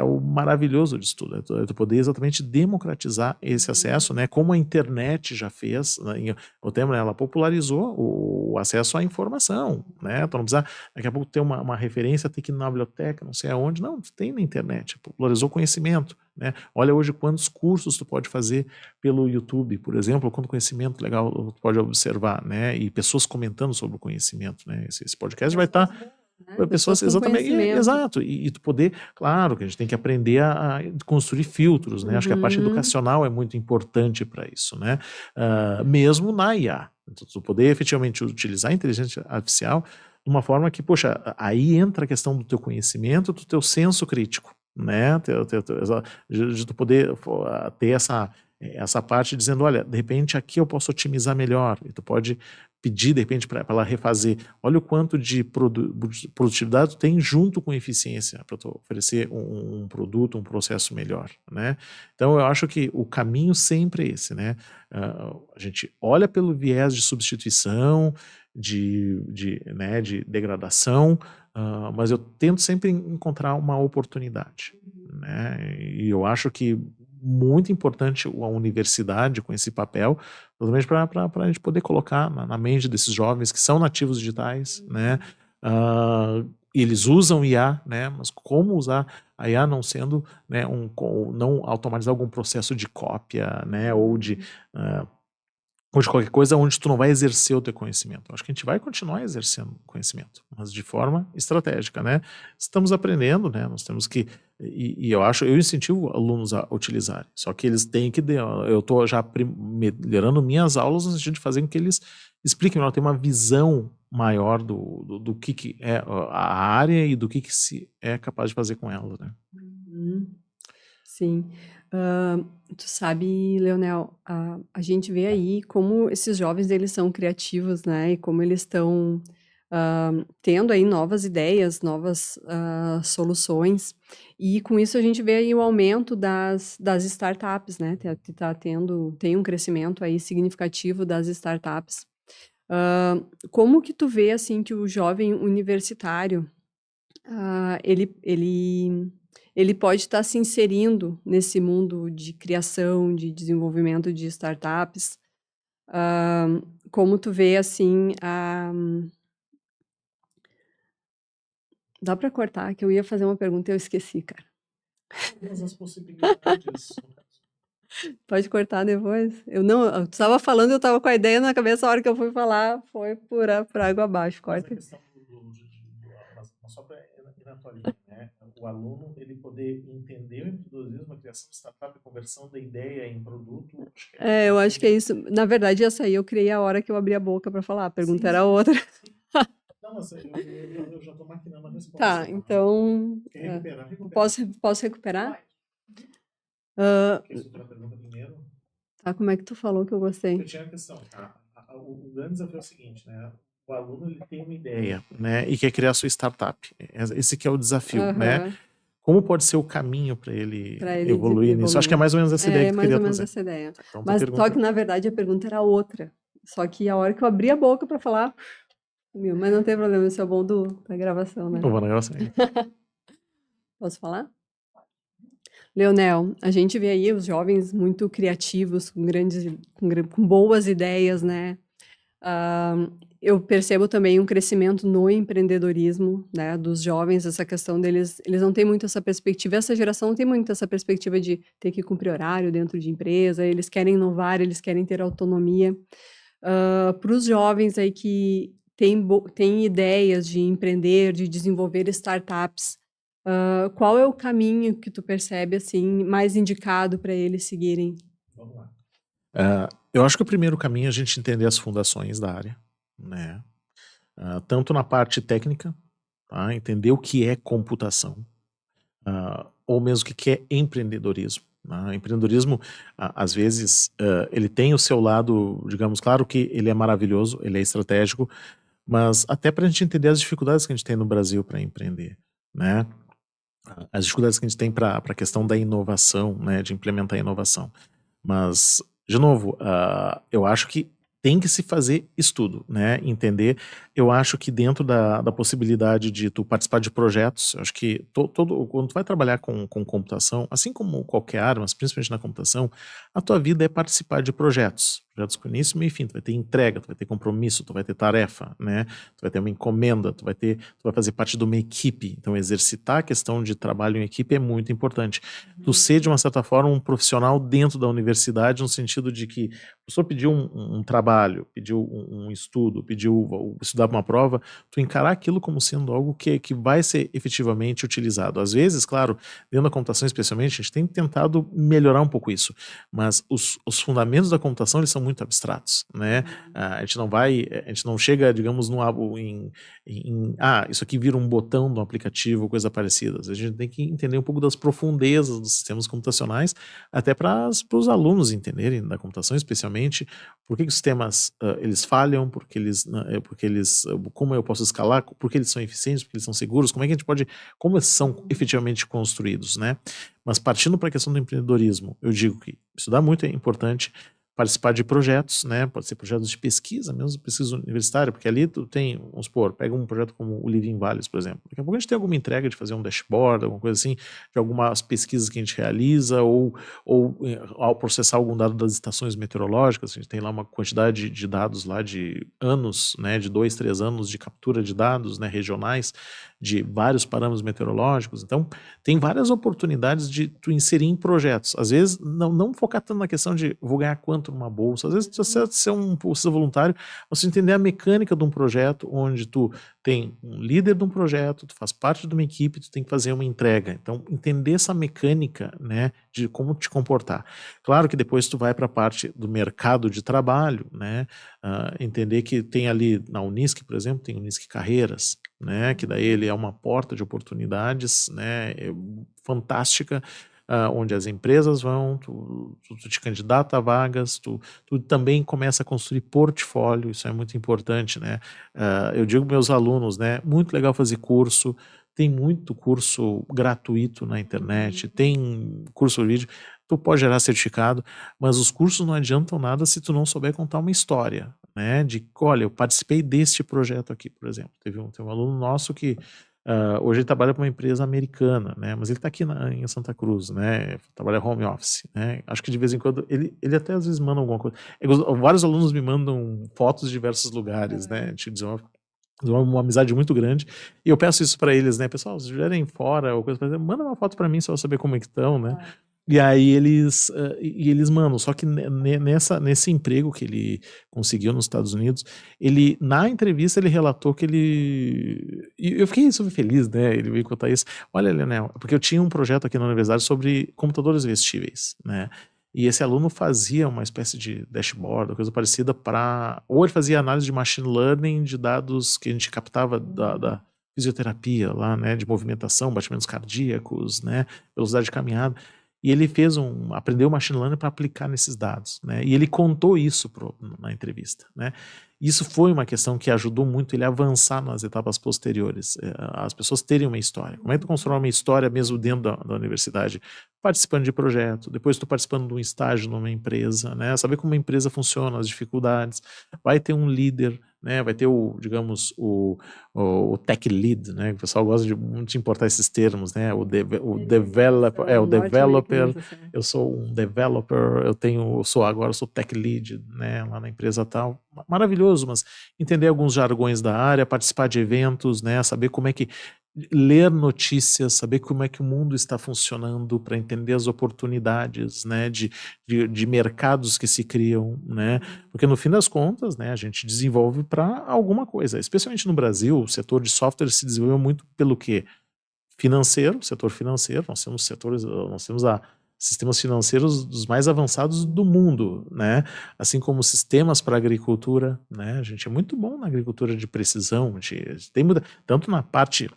o maravilhoso disso tudo, é tu poder exatamente democratizar esse acesso, né? Como a internet já fez, né? O tempo, né, ela popularizou o acesso à informação, né? Tu não precisa, daqui a pouco, ter uma referência, ter que ir na biblioteca, não sei aonde, não, tu tem na internet, popularizou o conhecimento, né? Olha hoje quantos cursos tu pode fazer pelo YouTube, por exemplo, quanto conhecimento legal tu pode observar, né? E pessoas comentando sobre o conhecimento, né? Esse podcast vai estar... Pessoas exatamente, exato, e tu poder, claro que a gente tem que aprender a construir filtros, né? Acho que a parte educacional é muito importante para isso, né? Mesmo na IA, então, tu poder efetivamente utilizar a inteligência artificial de uma forma que, poxa, aí entra a questão do teu conhecimento, do teu senso crítico, né? De tu poder ter essa parte dizendo, olha, de repente aqui eu posso otimizar melhor, e tu pode pedir de repente para ela refazer, olha o quanto de produtividade tu tem junto com eficiência para tu oferecer um produto, um processo melhor, né? Então eu acho que o caminho sempre é esse, né? A gente olha pelo viés de substituição, né, de degradação, mas eu tento sempre encontrar uma oportunidade, né? E eu acho que muito importante a universidade com esse papel, exatamente para a gente poder colocar na mente desses jovens que são nativos digitais, né? Eles usam IA, né? Mas como usar a IA não sendo, né, não automatizar algum processo de cópia, né? Ou de ou de qualquer coisa onde tu não vai exercer o teu conhecimento. Eu acho que a gente vai continuar exercendo conhecimento, mas de forma estratégica, né? Estamos aprendendo, né? Nós temos que, eu incentivo alunos a utilizarem, só que eles têm que, eu estou já melhorando minhas aulas no sentido de fazer com que eles expliquem melhor, ter uma visão maior do que é a área e do que se é capaz de fazer com ela, né? Sim. Tu sabe, Leonel, a gente vê aí como esses jovens, eles são criativos, né? E como eles estão tendo aí novas ideias, novas soluções. E com isso a gente vê aí o aumento das startups, né? Tem um crescimento aí significativo das startups. Como que tu vê, assim, que o jovem universitário, ele pode estar se inserindo nesse mundo de criação, de desenvolvimento de startups? Como tu vê, assim, dá para cortar, que eu ia fazer uma pergunta e eu esqueci, cara. Todas as possibilidades. Pode cortar depois? Tu estava falando, eu estava com a ideia na cabeça, a hora que eu fui falar, foi por água abaixo, corta. Mas a questão só para ir na tua linha, né? O aluno, ele poder entender o empreendedorismo, a criação de startup, a conversão da ideia em produto. Eu acho que é isso. Na verdade, essa aí eu criei a hora que eu abri a boca para falar, a pergunta era outra. Não, mas eu já estou maquinando a resposta. Tá, então... Quer recuperar? Posso recuperar? Quer estruturar a pergunta primeiro? Tá, como é que tu falou que eu gostei? Eu tinha a questão. O grande desafio é o seguinte, né? O aluno, ele tem uma ideia, né? E quer criar a sua startup. Esse que é o desafio, né? Como pode ser o caminho para ele evoluir nisso? Acho que é mais ou menos essa ideia que tu queria trazer. É mais ou menos essa ideia. Então, mas só que, na verdade, a pergunta era outra. Só que a hora que eu abri a boca para falar... Mas não tem problema, isso é o bom da gravação, né? Eu vou na gravação. Posso falar? Leonel, a gente vê aí os jovens muito criativos, com boas ideias, né? Eu percebo também um crescimento no empreendedorismo, né, dos jovens, essa questão deles, eles não têm muito essa perspectiva, essa geração não tem muito essa perspectiva de ter que cumprir horário dentro de empresa, eles querem inovar, eles querem ter autonomia. Para os jovens aí que têm ideias de empreender, de desenvolver startups, qual é o caminho que tu percebe, assim, mais indicado para eles seguirem? Vamos lá. Eu acho que o primeiro caminho é a gente entender as fundações da área, né? Tanto na parte técnica, tá? Entender o que é computação, ou mesmo o que é empreendedorismo. Né? Empreendedorismo, às vezes, ele tem o seu lado, digamos, claro que ele é maravilhoso, ele é estratégico, mas até para a gente entender as dificuldades que a gente tem no Brasil para empreender, né? As dificuldades que a gente tem para a questão da inovação, né? De implementar a inovação. Mas, de novo, eu acho que tem que se fazer estudo, né? Entender. Eu acho que dentro da possibilidade de tu participar de projetos, eu acho que quando tu vai trabalhar com computação, assim como qualquer área, mas principalmente na computação, a tua vida é participar de projetos com início, meio e fim. Tu vai ter entrega, tu vai ter compromisso, tu vai ter tarefa, né? Tu vai ter uma encomenda, tu vai fazer parte de uma equipe. Então, exercitar a questão de trabalho em equipe é muito importante. Tu ser, de uma certa forma, um profissional dentro da universidade, no sentido de que o professor pediu um trabalho, pediu um estudo, pediu estudar para uma prova, tu encarar aquilo como sendo algo que vai ser efetivamente utilizado. Às vezes, claro, dentro da computação especialmente, a gente tem tentado melhorar um pouco isso, mas os fundamentos da computação, eles são muito abstratos, né? A gente não chega, digamos, isso aqui vira um botão do aplicativo, coisa parecida. A gente tem que entender um pouco das profundezas dos sistemas computacionais, até para os alunos entenderem da computação, especialmente, por que os sistemas eles falham, como eu posso escalar, por que eles são eficientes, por que eles são seguros, como eles são efetivamente construídos, né? Mas partindo para a questão do empreendedorismo, eu digo que estudar muito é importante, participar de projetos, né? Pode ser projetos de pesquisa, mesmo pesquisa universitária, porque ali tu tem, vamos supor, pega um projeto como o Living Values, por exemplo. Daqui a pouco a gente tem alguma entrega de fazer um dashboard, alguma coisa assim, de algumas pesquisas que a gente realiza, ou ao processar algum dado das estações meteorológicas, a gente tem lá uma quantidade de dados lá de anos, né? De 2, 3 anos de captura de dados, né? Regionais, de vários parâmetros meteorológicos. Então, tem várias oportunidades de tu inserir em projetos. Às vezes, não focar tanto na questão de vou ganhar quanto numa bolsa. Às vezes, tu precisa ser um bolsista voluntário, você entender a mecânica de um projeto, onde tu tem um líder de um projeto, tu faz parte de uma equipe, tu tem que fazer uma entrega. Então, entender essa mecânica, né, de como te comportar. Claro que depois tu vai para a parte do mercado de trabalho, né, entender que tem ali na Unisc, por exemplo, tem Unisc Carreiras, né, que daí ele é uma porta de oportunidades, né, fantástica, onde as empresas vão, tu te candidata a vagas, tu também começa a construir portfólio, isso é muito importante, né? Eu digo para meus alunos, né, muito legal fazer curso, tem muito curso gratuito na internet, tem curso por vídeo, tu pode gerar certificado, mas os cursos não adiantam nada se tu não souber contar uma história, né, de, olha, eu participei deste projeto aqui, por exemplo, tem um aluno nosso que hoje ele trabalha para uma empresa americana, né? Mas ele está aqui em Santa Cruz, né? Trabalha home office, né? Acho que de vez em quando ele até às vezes manda alguma coisa. Vários alunos me mandam fotos de diversos lugares, né? Te dizer uma amizade muito grande. E eu peço isso para eles, né? Pessoal, se estiverem fora ou coisa, manda uma foto para mim só eu saber como é que estão, né? E aí eles mandam, só que nesse emprego que ele conseguiu nos Estados Unidos, na entrevista ele relatou que e eu fiquei super feliz, né, ele veio contar isso. Olha, Leonel, porque eu tinha um projeto aqui na universidade sobre computadores vestíveis, né, e esse aluno fazia uma espécie de dashboard, coisa parecida ou ele fazia análise de machine learning de dados que a gente captava da fisioterapia lá, né, de movimentação, batimentos cardíacos, né, velocidade de caminhada. E ele aprendeu machine learning para aplicar nesses dados, né? E ele contou isso na entrevista, né? Isso foi uma questão que ajudou muito ele a avançar nas etapas posteriores. As pessoas terem uma história. Como é que tu constrói uma história mesmo dentro da universidade? Participando de projeto, depois tu participando de um estágio numa empresa, né? Saber como a empresa funciona, as dificuldades. Vai ter um líder, né? Vai ter digamos, o tech lead, né? O pessoal gosta de muito importar esses termos, né? O developer, o developer. Eu sou um developer, eu sou tech lead, né? Lá na empresa tal. Maravilhoso, mas entender alguns jargões da área, participar de eventos, né? Saber como é que ler notícias, saber como é que o mundo está funcionando para entender as oportunidades, né, de mercados que se criam, né, porque no fim das contas, né, a gente desenvolve para alguma coisa, especialmente no Brasil, o setor de software se desenvolveu muito pelo quê? Setor financeiro, nós temos sistemas financeiros dos mais avançados do mundo, né? Assim como sistemas para agricultura, né? A gente é muito bom na agricultura de precisão, tanto na parte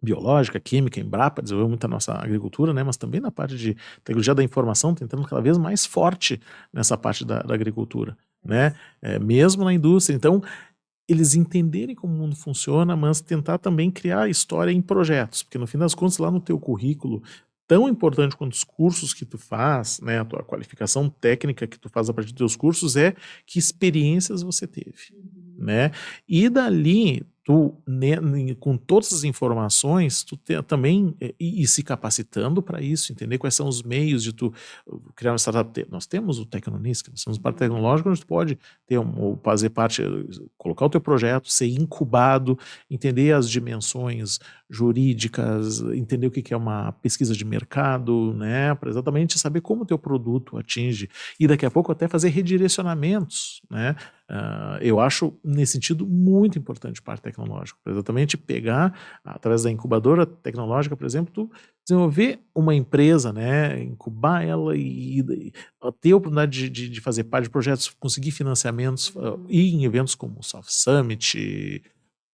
biológica, química, Embrapa desenvolveu muito a nossa agricultura, né? Mas também na parte de tecnologia da informação, tentando cada vez mais forte nessa parte da agricultura, né? Mesmo na indústria. Então, eles entenderem como o mundo funciona, mas tentar também criar história em projetos, porque no fim das contas, lá no teu currículo, tão importante quanto os cursos que tu faz, né, a tua qualificação técnica que tu faz a partir dos teus cursos que experiências você teve, né? E dali, com todas as informações, tu também ir se capacitando para isso, entender quais são os meios de tu criar uma startup. Nós temos o Tecnonisc, nós temos parte tecnológica, onde tu pode fazer parte, colocar o teu projeto, ser incubado, entender as dimensões jurídicas, entender o que é uma pesquisa de mercado, né, para exatamente saber como o teu produto atinge, e daqui a pouco até fazer redirecionamentos, né. Eu acho, nesse sentido, muito importante parte tecnológica, para exatamente pegar, através da incubadora tecnológica, por exemplo, tu desenvolver uma empresa, né, incubar ela e ter a oportunidade de fazer parte de projetos, conseguir financiamentos, ir em eventos como o Soft Summit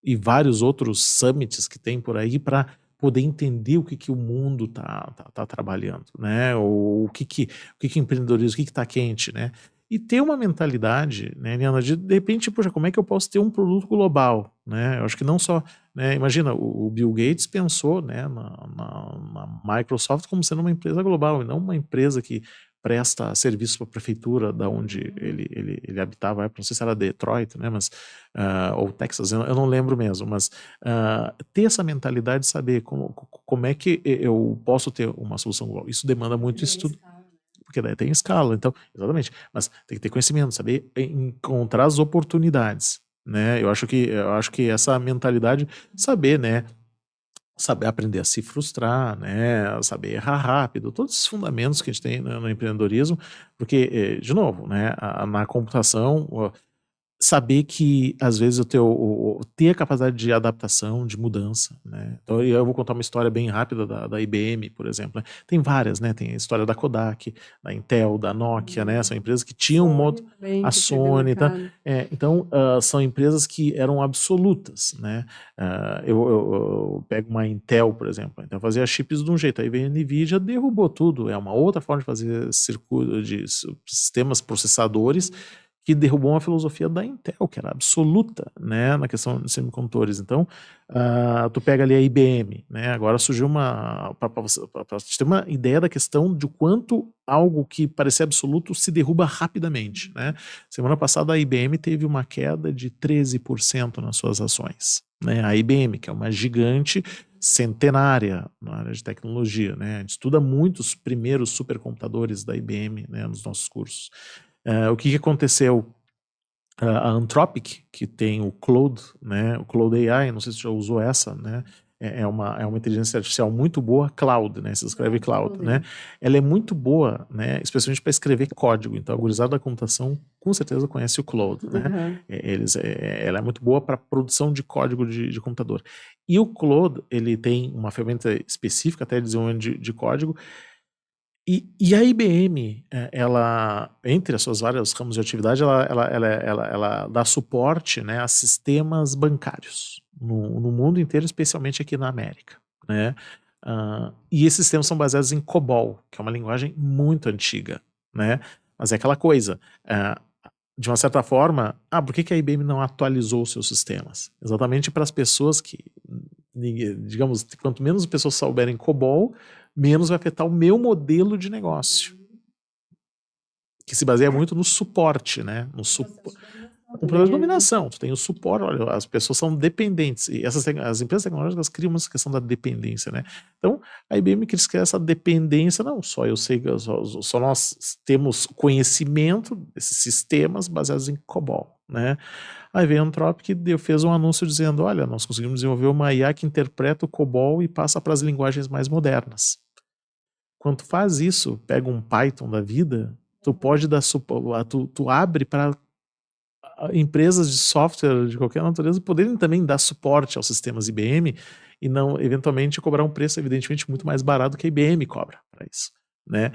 e vários outros summits que tem por aí para poder entender o que o mundo tá trabalhando, né, ou o que empreendedorismo, o que está quente, né, e ter uma mentalidade, né, Liana, de repente, poxa, como é que eu posso ter um produto global, né? Eu acho que não só, né, imagina, o Bill Gates pensou, né, na Microsoft como sendo uma empresa global e não uma empresa que presta serviço para a prefeitura da onde ele habitava, não sei se era Detroit, né, mas, ou Texas, eu não lembro mesmo, mas ter essa mentalidade de saber como é que eu posso ter uma solução global. Isso demanda muito estudo. Porque daí tem escala, então, exatamente, mas tem que ter conhecimento, saber encontrar as oportunidades, né, eu acho que essa mentalidade, saber, né, saber aprender a se frustrar, né, saber errar rápido, todos esses fundamentos que a gente tem no empreendedorismo, porque, de novo, né, na computação, saber que às vezes ter a capacidade de adaptação, de mudança, né? Então eu vou contar uma história bem rápida da IBM, por exemplo, né? Tem várias, né? Tem a história da Kodak, da Intel, da Nokia, né? São empresas que tinham a Sony, tá? Então são empresas que eram absolutas, né? Eu pego uma Intel, por exemplo, então fazia chips de um jeito, aí veio a Nvidia, derrubou tudo, é uma outra forma de fazer circuito de sistemas processadores, que derrubou uma filosofia da Intel, que era absoluta, né, na questão de semicondutores. Então, tu pega ali a IBM, né, agora surgiu para você ter uma ideia da questão de quanto algo que parecia absoluto se derruba rapidamente, né. Semana passada a IBM teve uma queda de 13% nas suas ações, né, a IBM, que é uma gigante centenária na área de tecnologia, né, a gente estuda muito os primeiros supercomputadores da IBM, né, nos nossos cursos. O que aconteceu? A Anthropic, que tem o Claude, né, o Claude AI, não sei se você já usou essa, né, é uma inteligência artificial muito boa, Cloud, né, se escreve Cloud, né, ela é muito boa, né, especialmente para escrever código, então a gurizada da computação com certeza conhece o Claude, né, ela é muito boa para produção de código de computador. E o Claude, ele tem uma ferramenta específica até de desenvolvimento de código. E a IBM, ela, entre as suas vários ramos de atividade, ela dá suporte, né, a sistemas bancários no mundo inteiro, especialmente aqui na América, né? E esses sistemas são baseados em COBOL, que é uma linguagem muito antiga, né? Mas é aquela coisa, de uma certa forma, por que a IBM não atualizou os seus sistemas? Exatamente para as pessoas que, digamos, quanto menos pessoas souberem COBOL, menos vai afetar o meu modelo de negócio, que se baseia muito no suporte, né? Um processo de dominação. Tu tem o suporte, olha, as pessoas são dependentes, e as empresas tecnológicas criam essa questão da dependência, né? Então, a IBM quis criar essa dependência, não, só nós temos conhecimento desses sistemas baseados em COBOL, né? Aí veio a Anthropic e fez um anúncio dizendo, olha, nós conseguimos desenvolver uma IA que interpreta o COBOL e passa para as linguagens mais modernas. Quando tu faz isso, pega um Python da vida, tu pode dar tu abre para empresas de software de qualquer natureza poderem também dar suporte aos sistemas IBM e não, eventualmente, cobrar um preço, evidentemente, muito mais barato que a IBM cobra para isso, né?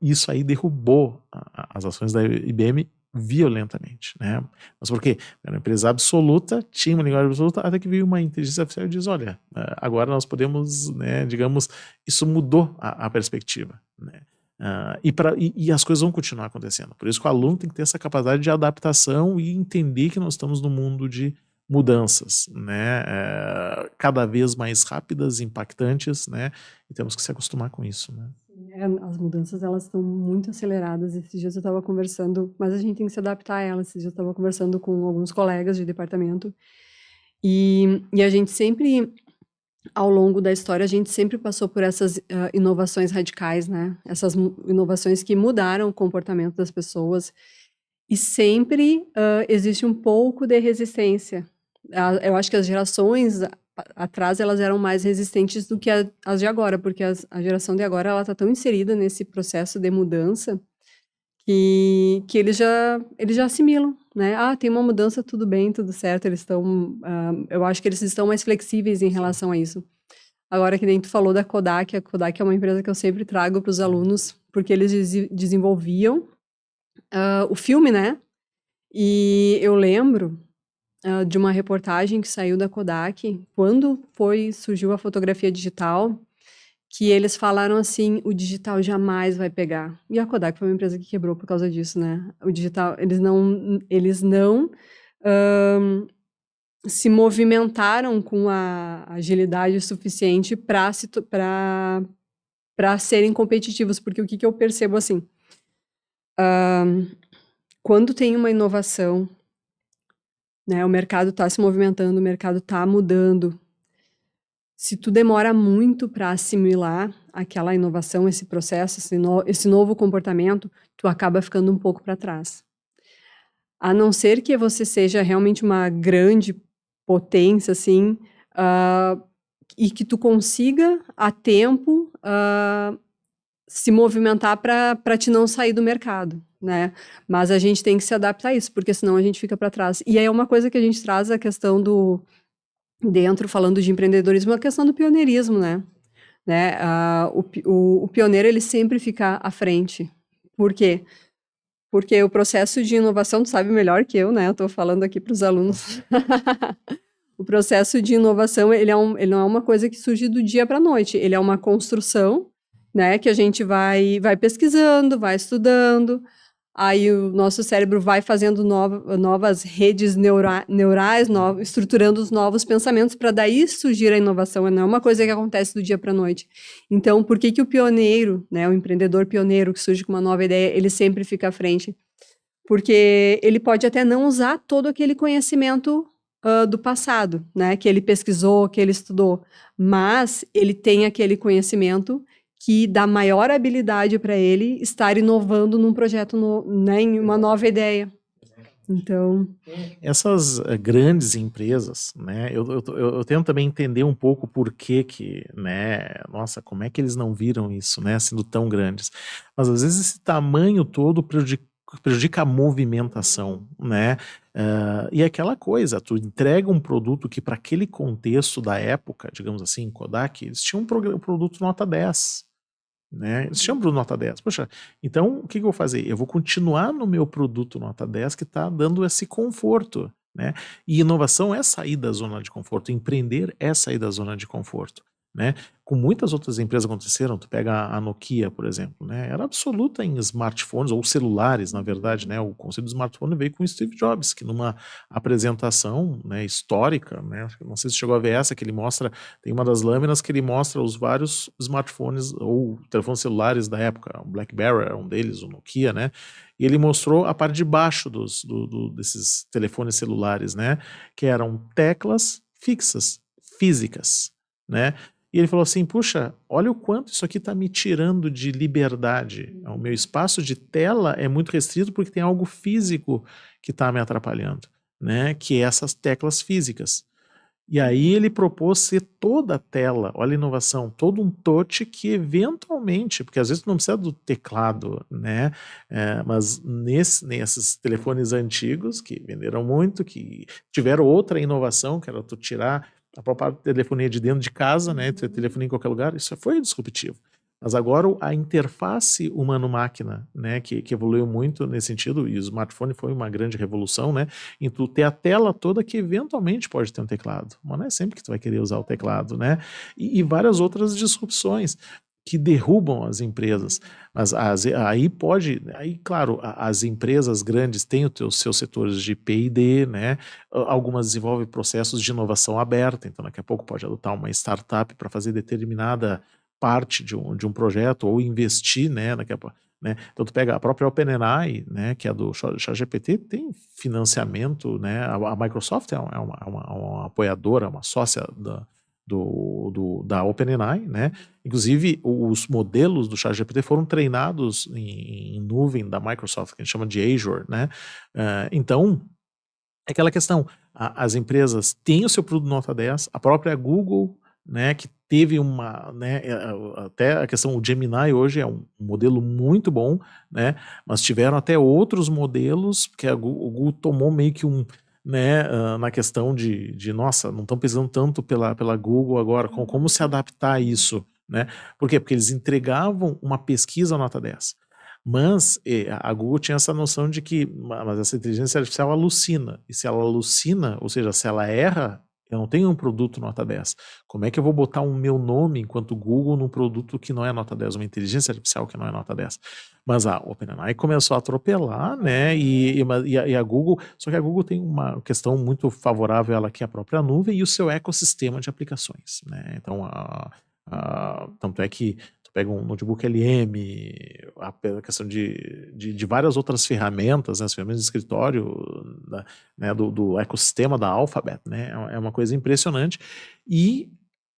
Isso aí derrubou as ações da IBM violentamente, né? Mas por quê? Era uma empresa absoluta, tinha uma linguagem absoluta, até que veio uma inteligência artificial e diz, olha, agora nós podemos, né, digamos, isso mudou a perspectiva, né? E as coisas vão continuar acontecendo. Por isso que o aluno tem que ter essa capacidade de adaptação e entender que nós estamos num mundo de mudanças, né? Cada vez mais rápidas, impactantes, né? E temos que se acostumar com isso, né? As mudanças, elas estão muito aceleradas. Esses dias eu estava conversando, mas a gente tem que se adaptar a elas. Esses dias eu estava conversando com alguns colegas de departamento e a gente sempre, ao longo da história, a gente sempre passou por essas inovações radicais, né? Essas inovações que mudaram o comportamento das pessoas e sempre existe um pouco de resistência. Eu acho que as gerações atrás, elas eram mais resistentes do que as de agora, porque a geração de agora, ela tá tão inserida nesse processo de mudança que eles já assimilam, né? Tem uma mudança, tudo bem, tudo certo, eles estão, eu acho que eles estão mais flexíveis em relação a isso. Agora, que nem tu falou da Kodak, a Kodak é uma empresa que eu sempre trago para os alunos, porque eles desenvolviam o filme, né? E eu lembro de uma reportagem que saiu da Kodak, quando surgiu a fotografia digital, que eles falaram assim, o digital jamais vai pegar. E a Kodak foi uma empresa que quebrou por causa disso, né? O digital, eles não se movimentaram com a agilidade suficiente para serem competitivos, porque o que eu percebo assim, quando tem uma inovação, né, o mercado está se movimentando, o mercado está mudando. Se tu demora muito para assimilar aquela inovação, esse processo, esse novo comportamento, tu acaba ficando um pouco para trás. A não ser que você seja realmente uma grande potência, assim, e que tu consiga, a tempo, se movimentar para te não sair do mercado, né? Mas a gente tem que se adaptar a isso, porque senão a gente fica para trás. E aí é uma coisa que a gente traz a questão dentro, falando de empreendedorismo, a questão do pioneirismo, né? O pioneiro, ele sempre fica à frente. Por quê? Porque o processo de inovação, tu sabe melhor que eu, né? Eu estou falando aqui para os alunos. O processo de inovação, ele não é uma coisa que surge do dia para a noite, ele é uma construção, né, que a gente vai pesquisando, vai estudando, aí o nosso cérebro vai fazendo novas redes neurais, estruturando os novos pensamentos para daí surgir a inovação, não é uma coisa que acontece do dia para a noite. Então, por que o pioneiro, né, o empreendedor pioneiro que surge com uma nova ideia, ele sempre fica à frente? Porque ele pode até não usar todo aquele conhecimento do passado, né, que ele pesquisou, que ele estudou, mas ele tem aquele conhecimento que dá maior habilidade para ele estar inovando num projeto, né, em uma nova ideia. Então, essas grandes empresas, né, eu tento também entender um pouco por que, né, nossa, como é que eles não viram isso, né, sendo tão grandes. Mas às vezes esse tamanho todo prejudica a movimentação, né? E aquela coisa, tu entrega um produto que para aquele contexto da época, digamos assim, Kodak, eles tinham um produto nota 10, né? Eles tinham um produto nota 10. Poxa, então o que eu vou fazer? Eu vou continuar no meu produto nota 10 que está dando esse conforto, né? E inovação é sair da zona de conforto, empreender é sair da zona de conforto, né? Com muitas outras empresas aconteceram, tu pega a Nokia, por exemplo, né? Era absoluta em smartphones ou celulares, na verdade, né? O conceito do smartphone veio com o Steve Jobs, que numa apresentação, né, histórica, né? Não sei se chegou a ver essa, que ele mostra, tem uma das lâminas que ele mostra os vários smartphones ou telefones celulares da época, o BlackBerry era um deles, o Nokia, né? E ele mostrou a parte de baixo desses telefones celulares, né? Que eram teclas fixas, físicas, né? E ele falou assim, puxa, olha o quanto isso aqui está me tirando de liberdade. O meu espaço de tela é muito restrito porque tem algo físico que está me atrapalhando, né? Que é essas teclas físicas. E aí ele propôs ser toda a tela, olha a inovação, todo um touch que eventualmente, porque às vezes não precisa do teclado, né? Mas nesses telefones antigos, que venderam muito, que tiveram outra inovação, que era tu tirar a própria telefonia de dentro de casa, né? Ter telefonia em qualquer lugar, isso foi disruptivo. Mas agora a interface humano-máquina, né, que evoluiu muito nesse sentido, e o smartphone foi uma grande revolução, né, em tu ter a tela toda que eventualmente pode ter um teclado, mas não é sempre que tu vai querer usar o teclado, né, e várias outras disrupções que derrubam as empresas, mas aí claro, as empresas grandes têm os seus setores de P&D, né, algumas desenvolvem processos de inovação aberta, então daqui a pouco pode adotar uma startup para fazer determinada parte de um projeto ou investir, né, né? Então tu pega a própria OpenAI, né, que é do ChatGPT, tem financiamento, né, a Microsoft é uma apoiadora, uma sócia da OpenAI, né, inclusive os modelos do ChatGPT foram treinados em nuvem da Microsoft, que a gente chama de Azure, né, então é aquela questão, as empresas têm o seu produto nota 10, a própria Google, né, que teve né, até a questão, o Gemini hoje é um modelo muito bom, né, mas tiveram até outros modelos, que o Google tomou meio que né, na questão nossa, não estão pesquisando tanto pela Google agora, como se adaptar a isso, né, por quê? Porque eles entregavam uma pesquisa nota 10, mas a Google tinha essa noção de que, mas essa inteligência artificial alucina, e se ela alucina, ou seja, se ela erra, eu não tenho um produto nota 10. Como é que eu vou botar o meu nome enquanto Google num produto que não é nota 10, uma inteligência artificial que não é nota 10? Mas a OpenAI começou a atropelar, né? E a Google, só que a Google tem uma questão muito favorável a ela, que é a própria nuvem e o seu ecossistema de aplicações, né? Então, tanto é que pega um notebook LM, a questão de várias outras ferramentas, né, as ferramentas de escritório, né, do ecossistema da Alphabet, né, é uma coisa impressionante, e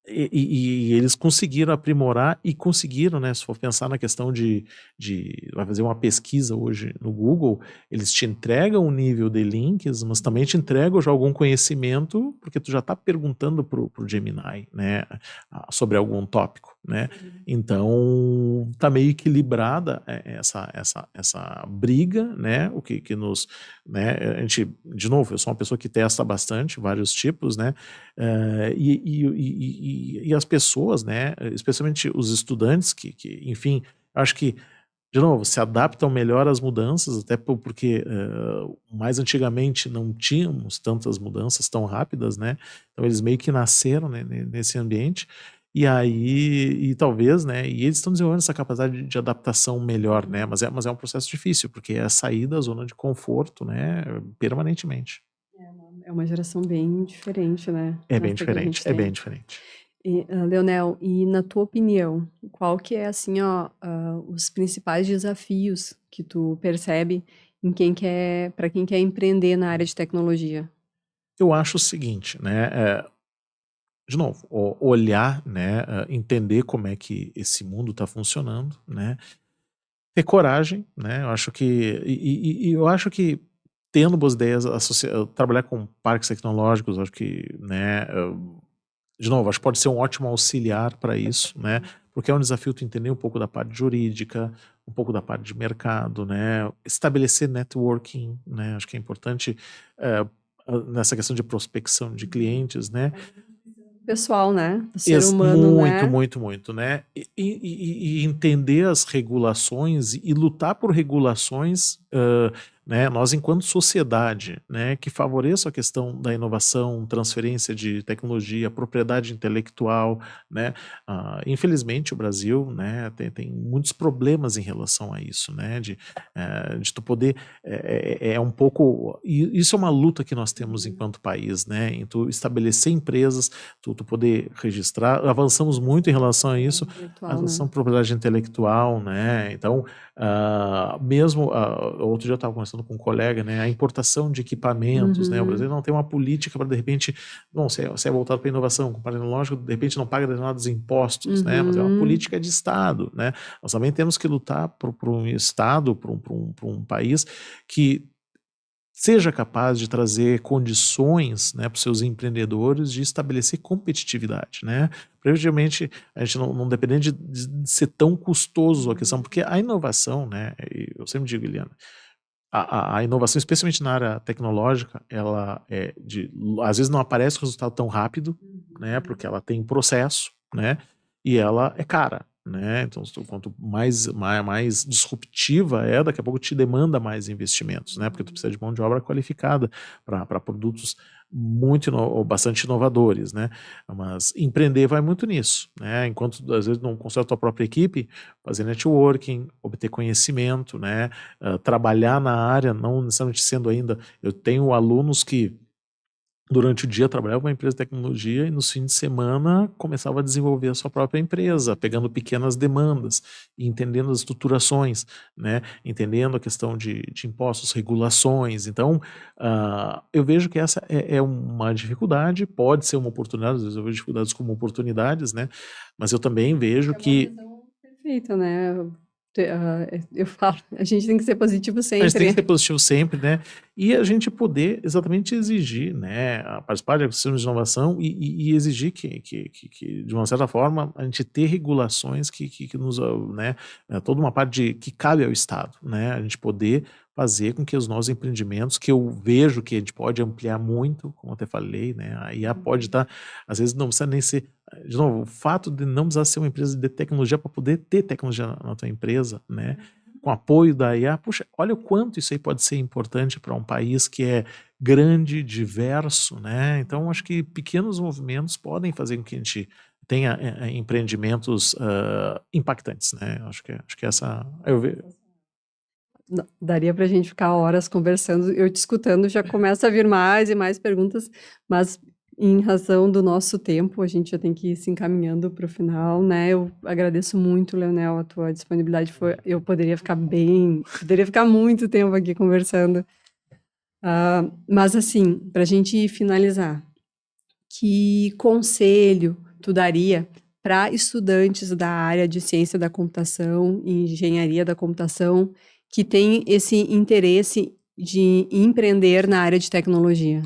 E eles conseguiram aprimorar e conseguiram, né? Se for pensar na questão vai fazer uma pesquisa hoje no Google, eles te entregam um nível de links, mas também te entregam já algum conhecimento, porque tu já está perguntando pro Gemini, né? Sobre algum tópico, né? Então, tá meio equilibrada essa briga, né? O que nos, né? A gente, de novo, eu sou uma pessoa que testa bastante vários tipos, né? E as pessoas, né, especialmente os estudantes, enfim, acho que, de novo, se adaptam melhor às mudanças, até porque mais antigamente não tínhamos tantas mudanças tão rápidas, né, então eles meio que nasceram, né, nesse ambiente, e aí, talvez, né, e eles estão desenvolvendo essa capacidade de adaptação melhor, né, mas é um processo difícil, porque é sair da zona de conforto, né, permanentemente. É uma geração bem diferente, né? É bem Essa que a diferente, gente é bem tem. diferente. Leonel, e na tua opinião, qual que é, assim, ó, os principais desafios que tu percebe em para quem quer empreender na área de tecnologia? Eu acho o seguinte, né, de novo, olhar, né, entender como é que esse mundo está funcionando, né, ter coragem, né, eu acho que, e eu acho que tendo boas ideias, trabalhar com parques tecnológicos, acho que, né, de novo, acho que pode ser um ótimo auxiliar para isso, né, porque é um desafio tu entender um pouco da parte jurídica, um pouco da parte de mercado, né, estabelecer networking, né, acho que é importante nessa questão de prospecção de clientes, né. Pessoal, né? Do ser humano, Muito, né? muito, muito, né? E entender as regulações e lutar por regulações, né? Nós, enquanto sociedade, né? Que favoreça a questão da inovação, transferência de tecnologia, propriedade intelectual, né? Infelizmente, o Brasil, né? Tem muitos problemas em relação a isso, né? De tu poder um pouco, e isso é uma luta que nós temos enquanto país, né? Em tu estabelecer empresas, tu poder registrar. Avançamos muito em relação a isso, a Intelectual, relação né? à propriedade intelectual, né? Então, mesmo outro dia eu estava conversando com um colega, né? A importação de equipamentos, né? O Brasil não tem uma política para, de repente, bom, se é voltado para inovação, com tecnológico, de repente não paga determinados impostos, né? Mas é uma política de Estado, né? Nós também temos que lutar por um Estado, por um país que seja capaz de trazer condições, né, para os seus empreendedores de estabelecer competitividade, né? Previamente, a gente não depende de ser tão custoso a questão, porque a inovação, né, eu sempre digo, Eliana, a inovação, especialmente na área tecnológica, ela às vezes não aparece o resultado tão rápido, né, porque ela tem processo, né, e ela é cara, né, então quanto mais disruptiva daqui a pouco te demanda mais investimentos, né, porque tu precisa de mão de obra qualificada para produtos bastante inovadores, né, mas empreender vai muito nisso, né, enquanto às vezes não constrói a tua própria equipe, fazer networking, obter conhecimento, né, trabalhar na área, não necessariamente sendo ainda, eu tenho alunos que durante o dia trabalhava numa empresa de tecnologia e nos fins de semana começava a desenvolver a sua própria empresa, pegando pequenas demandas e entendendo as estruturações, né? Entendendo a questão de impostos, regulações. Então, eu vejo que essa é uma dificuldade, pode ser uma oportunidade, às vezes eu vejo dificuldades como oportunidades, né? Mas eu também vejo que Perfeita, né? Eu falo, a gente tem que ser positivo a gente tem que sempre. ser positivo sempre, né? E a gente poder exatamente exigir, né? Participar de ecossistemas de inovação e exigir que, de uma certa forma, a gente ter regulações que nos, né? Toda uma parte que cabe ao Estado, né? A gente poder fazer com que os nossos empreendimentos, que eu vejo que a gente pode ampliar muito, como eu até falei, né? A IA pode estar, às vezes não precisa nem ser, de novo, o fato de não precisar ser uma empresa de tecnologia para poder ter tecnologia na tua empresa, né? Com apoio da IA, puxa, olha o quanto isso aí pode ser importante para um país que é grande, diverso, né? Então, acho que pequenos movimentos podem fazer com que a gente tenha empreendimentos impactantes, né? Acho que essa, eu vejo. Daria para a gente ficar horas conversando, eu te escutando, já começa a vir mais e mais perguntas, mas em razão do nosso tempo, a gente já tem que ir se encaminhando para o final, né? Eu agradeço muito, Leonel, a tua disponibilidade. Eu poderia ficar muito tempo aqui conversando. Mas assim, para a gente finalizar, que conselho tu daria para estudantes da área de ciência da computação e engenharia da computação que têm esse interesse de empreender na área de tecnologia?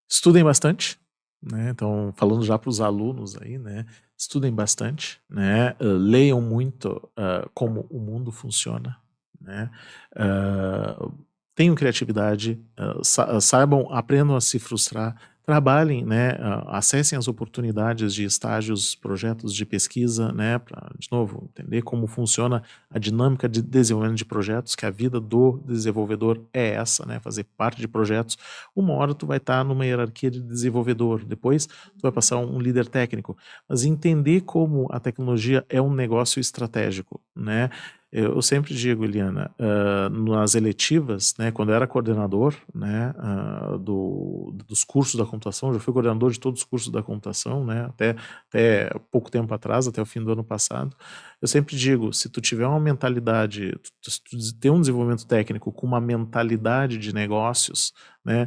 Estudem bastante, né? Então, falando já para os alunos aí, né? Estudem bastante, né? Leiam muito como o mundo funciona, né? Tenham criatividade, saibam, aprendam a se frustrar, trabalhem, né? Acessem as oportunidades de estágios, projetos de pesquisa, né? Para, de novo, entender como funciona a dinâmica de desenvolvimento de projetos, que a vida do desenvolvedor é essa, né? Fazer parte de projetos. Uma hora tu vai estar numa hierarquia de desenvolvedor, depois tu vai passar um líder técnico, mas entender como a tecnologia é um negócio estratégico, né? Eu sempre digo, Eliana, nas eletivas, né, quando eu era coordenador, né, dos cursos da computação, já fui coordenador de todos os cursos da computação, né, até pouco tempo atrás, até o fim do ano passado, eu sempre digo, se tu tiver uma mentalidade, tu ter um desenvolvimento técnico com uma mentalidade de negócios, né,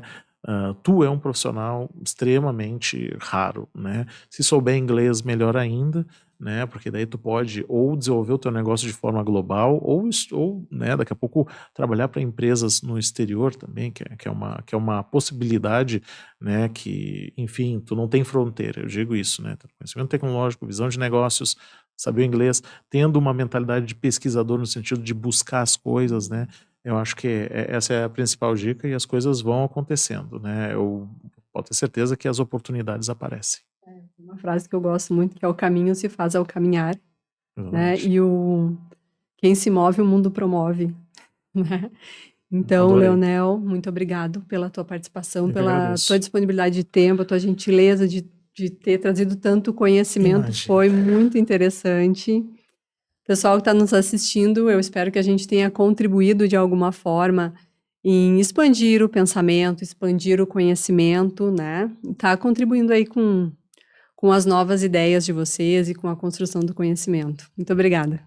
tu é um profissional extremamente raro, né? Se souber inglês, melhor ainda, né? Porque daí tu pode ou desenvolver o teu negócio de forma global ou né, daqui a pouco trabalhar para empresas no exterior também, que é uma possibilidade, né? Que, enfim, tu não tem fronteira, eu digo isso, né? Conhecimento tecnológico, visão de negócios, saber o inglês, tendo uma mentalidade de pesquisador no sentido de buscar as coisas, né? Eu acho que essa é a principal dica e as coisas vão acontecendo, né? Eu posso ter certeza que as oportunidades aparecem. Uma frase que eu gosto muito, que é o caminho se faz ao caminhar, né? Exatamente. E quem se move, o mundo promove, né? Então, Adorei. Leonel, muito obrigado pela tua participação, Eu que pela agradeço. tua disponibilidade de tempo, a tua gentileza de ter trazido tanto conhecimento, Imagina. foi muito interessante. Pessoal que está nos assistindo, eu espero que a gente tenha contribuído de alguma forma em expandir o pensamento, expandir o conhecimento, né? Está contribuindo aí com as novas ideias de vocês e com a construção do conhecimento. Muito obrigada.